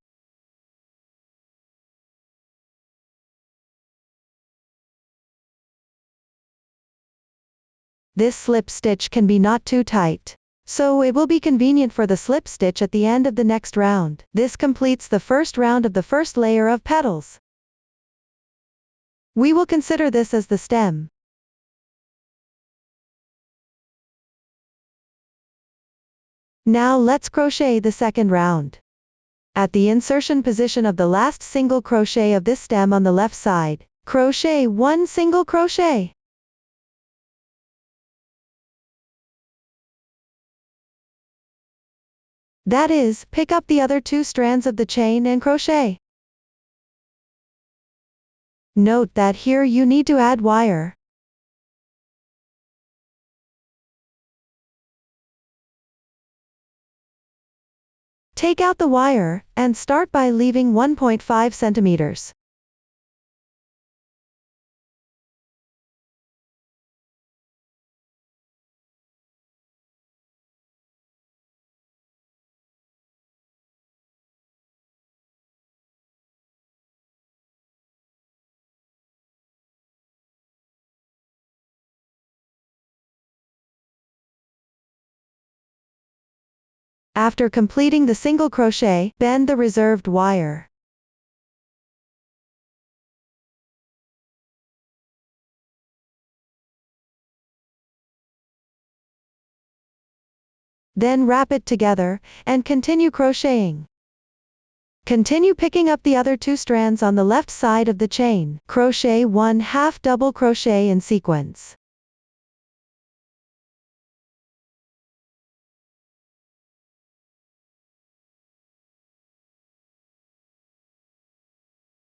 This slip stitch can be not too tight, so it will be convenient for the slip stitch at the end of the next round. This completes the first round of the first layer of petals. We will consider this as the stem. Now let's crochet the second round. At the insertion position of the last single crochet of this stem on the left side, crochet 1 single crochet. That is, pick up the other 2 strands of the chain and crochet. Note that here you need to add wire. Take out the wire, and start by leaving 1.5 centimeters. After completing the single crochet, bend the reserved wire. Then wrap it together, and continue crocheting. Continue picking up the other 2 strands on the left side of the chain. Crochet 1/2 double crochet in sequence.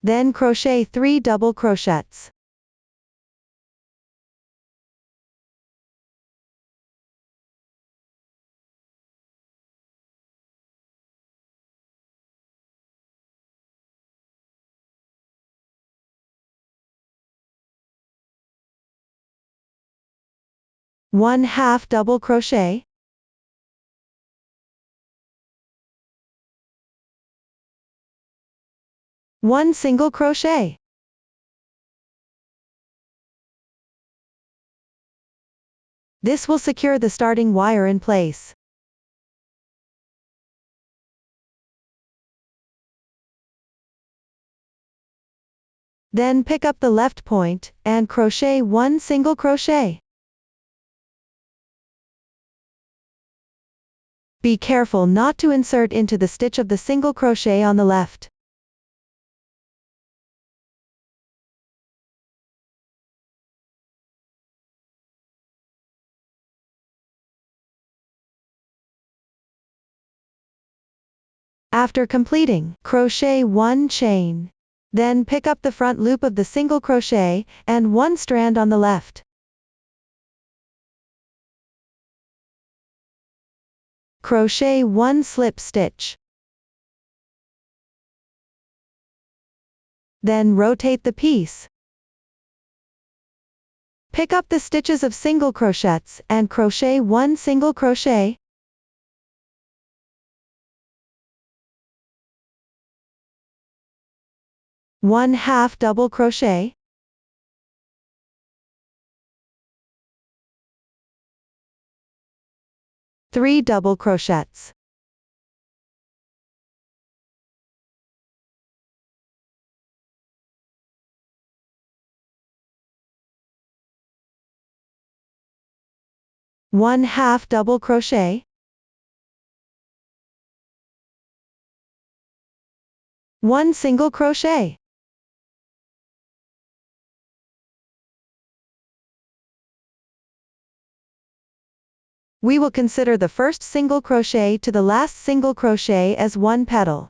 Then crochet 3 double crochets. One half double crochet. One single crochet. This will secure the starting wire in place. Then pick up the left point, and crochet 1 single crochet. Be careful not to insert into the stitch of the single crochet on the left. After completing, crochet 1 chain. Then pick up the front loop of the single crochet, and 1 strand on the left. Crochet 1 slip stitch. Then rotate the piece. Pick up the stitches of single crochets, and crochet 1 single crochet. One half double crochet. Three double crochets. One half double crochet. One single crochet. We will consider the first single crochet to the last single crochet as one petal.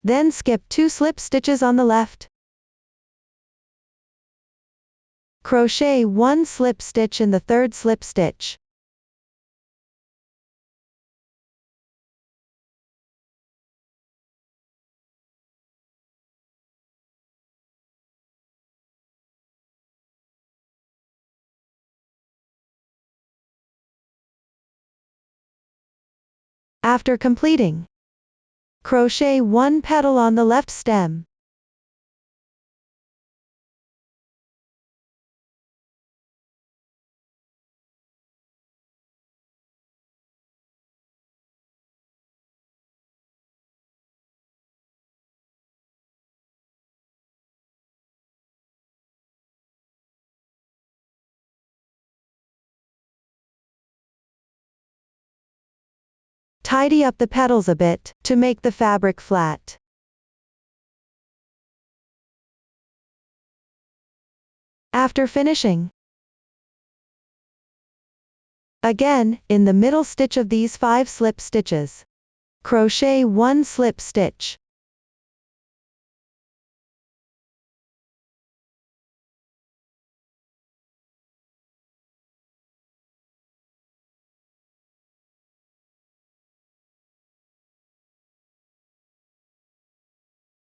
Then skip 2 slip stitches on the left. Crochet 1 slip stitch in the third slip stitch. After completing, crochet 1 petal on the left stem. Tidy up the petals a bit, to make the fabric flat. After finishing, again, in the middle stitch of these 5 slip stitches, crochet 1 slip stitch.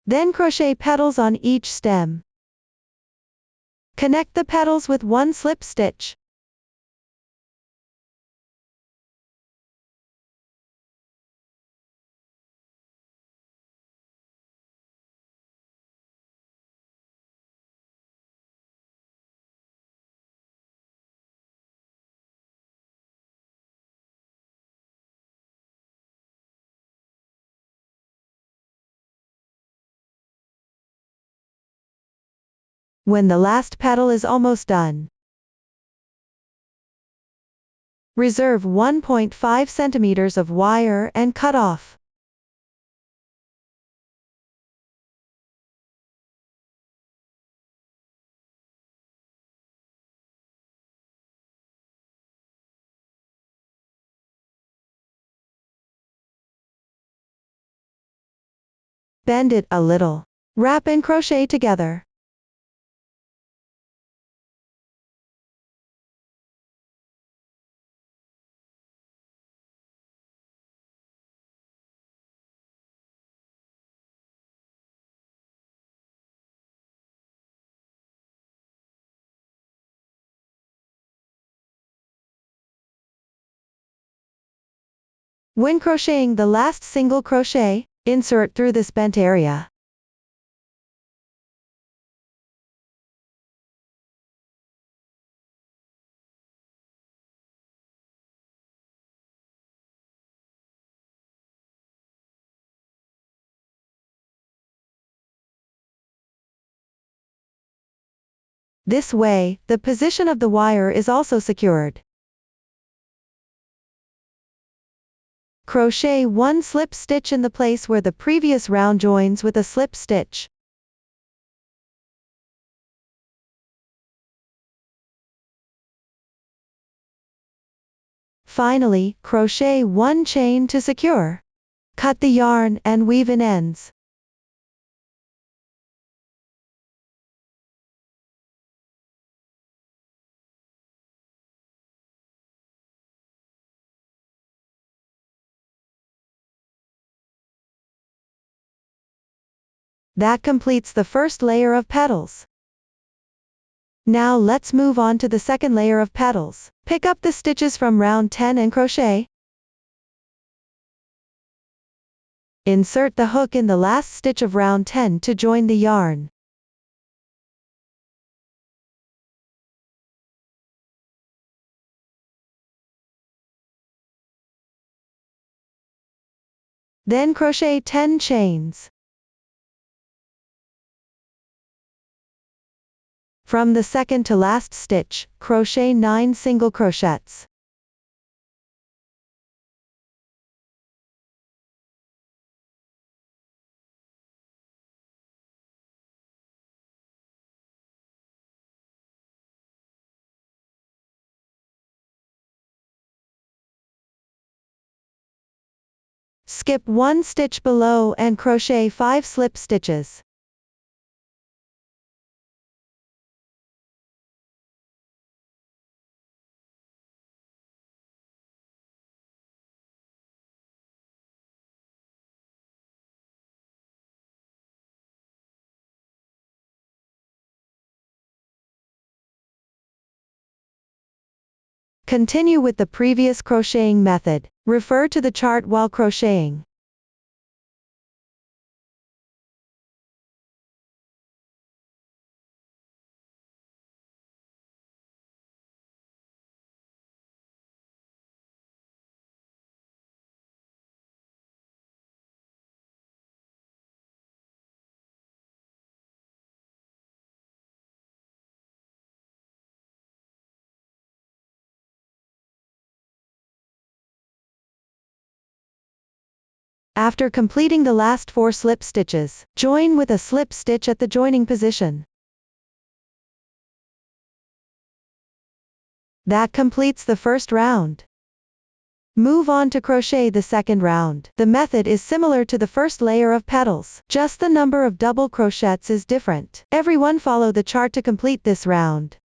Then crochet petals on each stem. Connect the petals with 1 slip stitch. When the last petal is almost done, reserve 1.5 centimeters of wire and cut off. Bend it a little. Wrap and crochet together. When crocheting the last single crochet, insert through this bent area. This way, the position of the wire is also secured. Crochet 1 slip stitch in the place where the previous round joins with a slip stitch. Finally, crochet 1 chain to secure. Cut the yarn and weave in ends. That completes the first layer of petals. Now let's move on to the second layer of petals. Pick up the stitches from round 10 and crochet. Insert the hook in the last stitch of round 10 to join the yarn. Then crochet 10 chains. From the second to last stitch, crochet 9 single crochets. Skip 1 stitch below and crochet 5 slip stitches. Continue with the previous crocheting method, Refer to the chart while crocheting. After completing the last 4 slip stitches, join with a slip stitch at the joining position. That completes the first round. Move on to crochet the second round. The method is similar to the first layer of petals, just the number of double crochets is different. Everyone follow the chart to complete this round.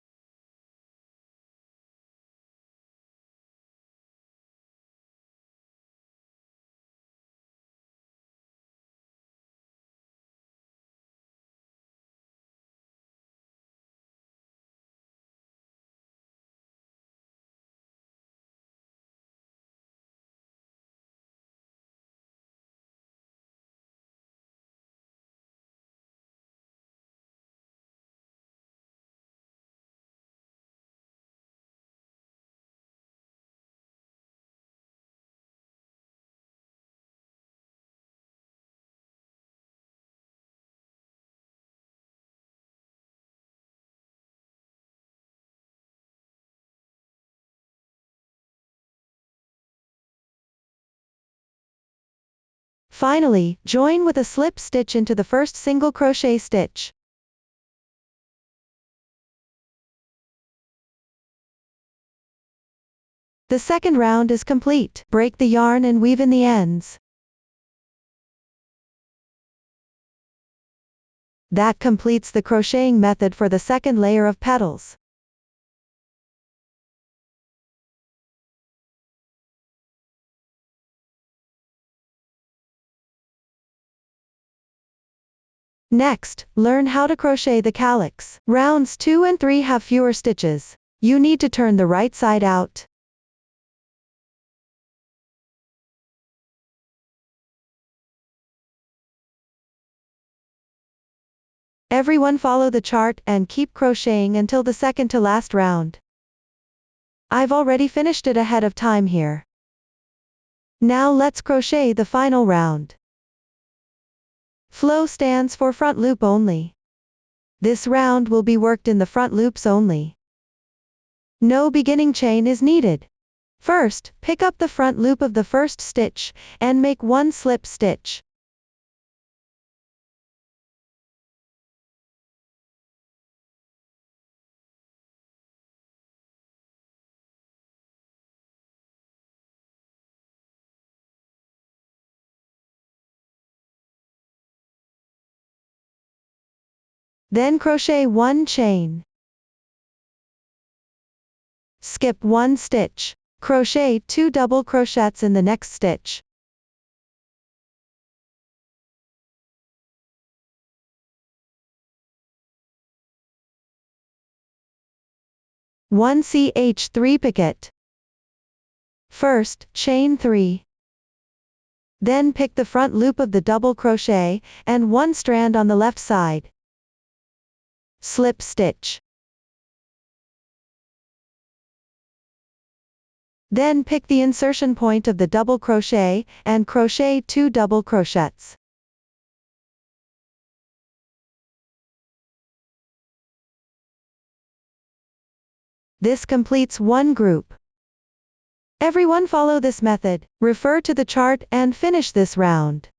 Finally, join with a slip stitch into the first single crochet stitch. The second round is complete. Break the yarn and weave in the ends. That completes the crocheting method for the second layer of petals. Next, learn how to crochet the calyx. Rounds 2 and 3 have fewer stitches. You need to turn the right side out. Everyone follow the chart and keep crocheting until the second to last round. I've already finished it ahead of time here. Now let's crochet the final round. Flow stands for front loop only. This round will be worked in the front loops only. No beginning chain is needed. First, pick up the front loop of the first stitch, and make 1 slip stitch. Then crochet 1 chain. Skip 1 stitch. Crochet 2 double crochets in the next stitch. One ch3 picket. First, chain 3. Then pick the front loop of the double crochet, and 1 strand on the left side. Slip stitch. Then pick the insertion point of the double crochet, and crochet 2 double crochets. This completes 1 group. Everyone follow this method, refer to the chart and finish this round.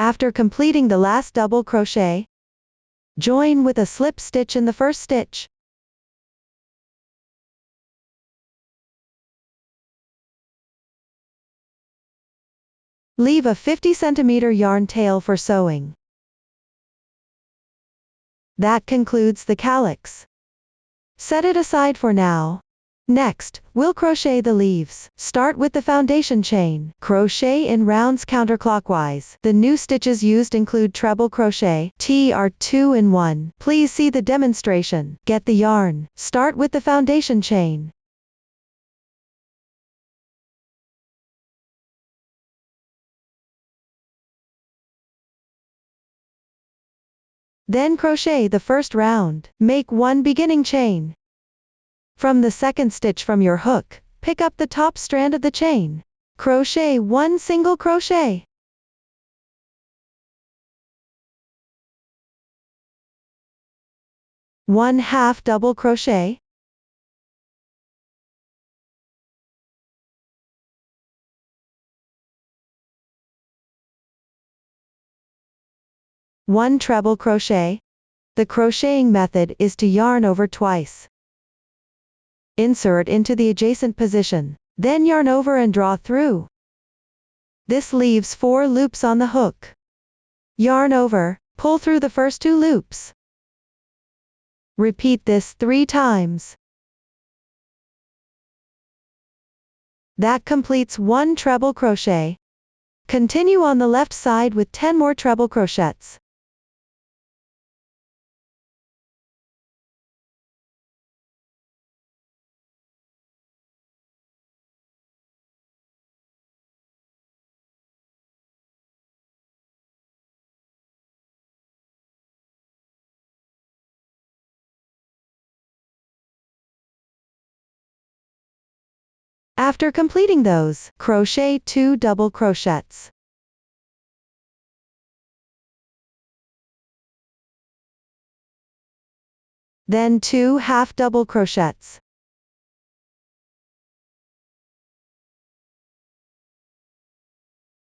After completing the last double crochet, join with a slip stitch in the first stitch. Leave a 50 cm yarn tail for sewing. That concludes the calyx. Set it aside for now. Next, we'll crochet the leaves. Start with the foundation chain. Crochet in rounds counterclockwise. The new stitches used include treble crochet, Pt1 in 1. Please see the demonstration. Get the yarn. Start with the foundation chain. Then crochet the first round. Make one beginning chain. From the second stitch from your hook, pick up the top strand of the chain. Crochet one single crochet. One half double crochet. One treble crochet. The crocheting method is to yarn over twice. Insert into the adjacent position, then yarn over and draw through. This leaves 4 loops on the hook. Yarn over, pull through the first 2 loops. Repeat this 3 times. That completes 1 treble crochet. Continue on the left side with 10 more treble crochets. After completing those, crochet 2 double crochets. Then 2 half double crochets.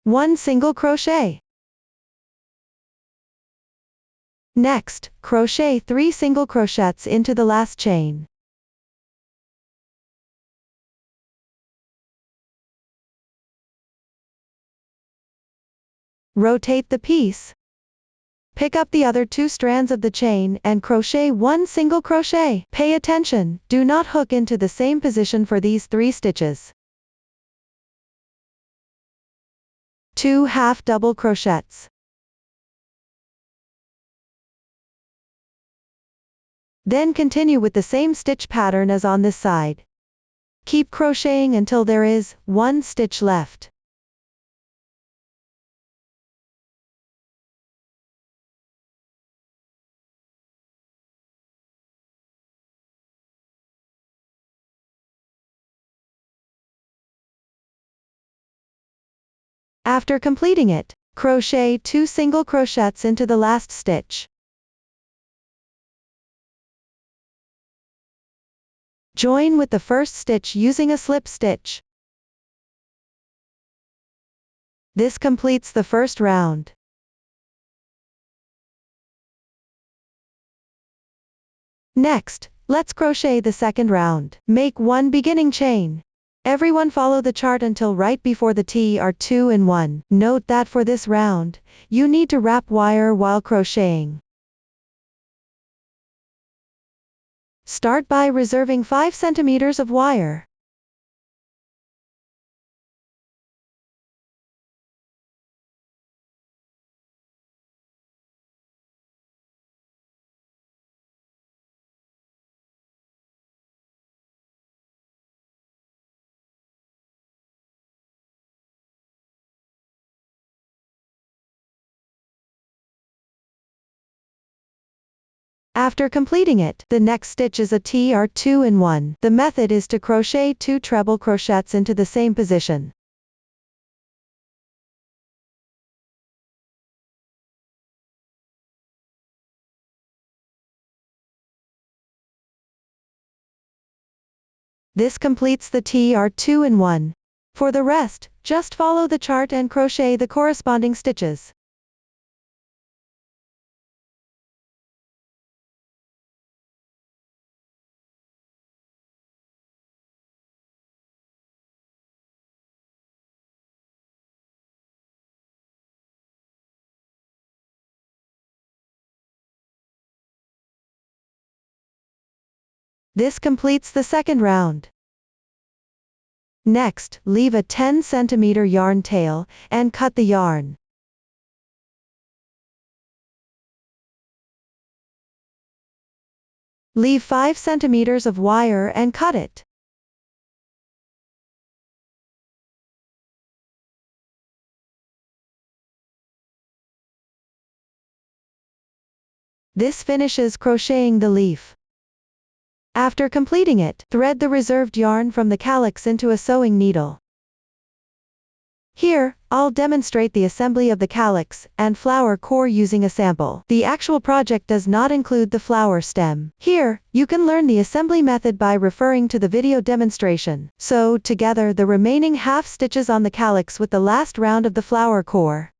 One single crochet. Next, crochet 3 single crochets into the last chain. Rotate the piece. Pick up the other 2 strands of the chain and crochet 1 single crochet. Pay attention, do not hook into the same position for these 3 stitches. 2 half double crochets. Then continue with the same stitch pattern as on this side. Keep crocheting until there is 1 stitch left. After completing it, crochet 2 single crochets into the last stitch. Join with the first stitch using a slip stitch. This completes the first round. Next, let's crochet the second round. Make 1 beginning chain. Everyone follow the chart until right before the Pt1 in 1. Note that for this round, you need to wrap wire while crocheting. Start by reserving 5 centimeters of wire. After completing it, the next stitch is a Pt2 in 1. The method is to crochet 2 treble crochets into the same position. This completes the Pt2 in 1. For the rest, just follow the chart and crochet the corresponding stitches. This completes the second round. Next, leave a 10 cm yarn tail, and cut the yarn. Leave 5 cm of wire and cut it. This finishes crocheting the leaf. After completing it, thread the reserved yarn from the calyx into a sewing needle. Here, I'll demonstrate the assembly of the calyx and flower core using a sample. The actual project does not include the flower stem. Here, you can learn the assembly method by referring to the video demonstration. Sew together the remaining half stitches on the calyx with the last round of the flower core.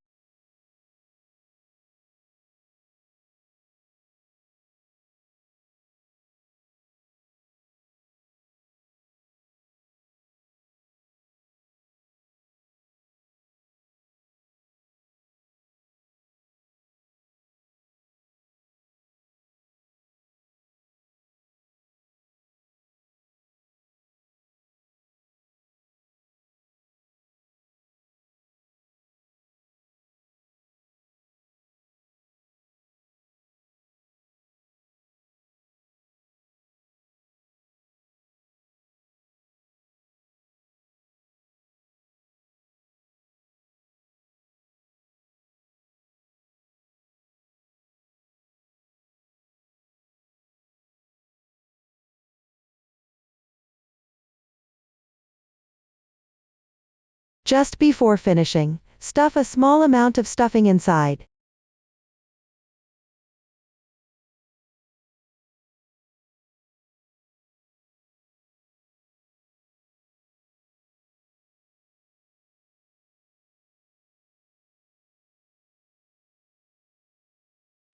Just before finishing, stuff a small amount of stuffing inside.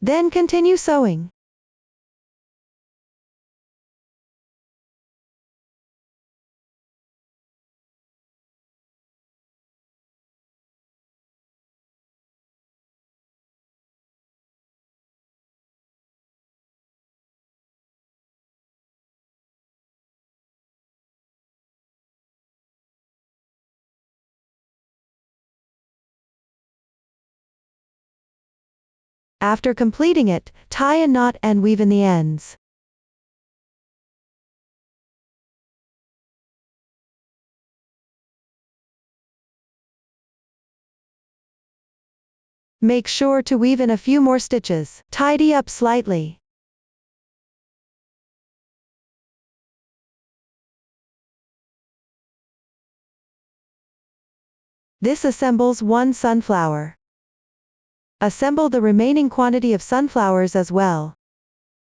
Then continue sewing. After completing it, tie a knot and weave in the ends. Make sure to weave in a few more stitches. Tidy up slightly. This assembles one sunflower. Assemble the remaining quantity of sunflowers as well.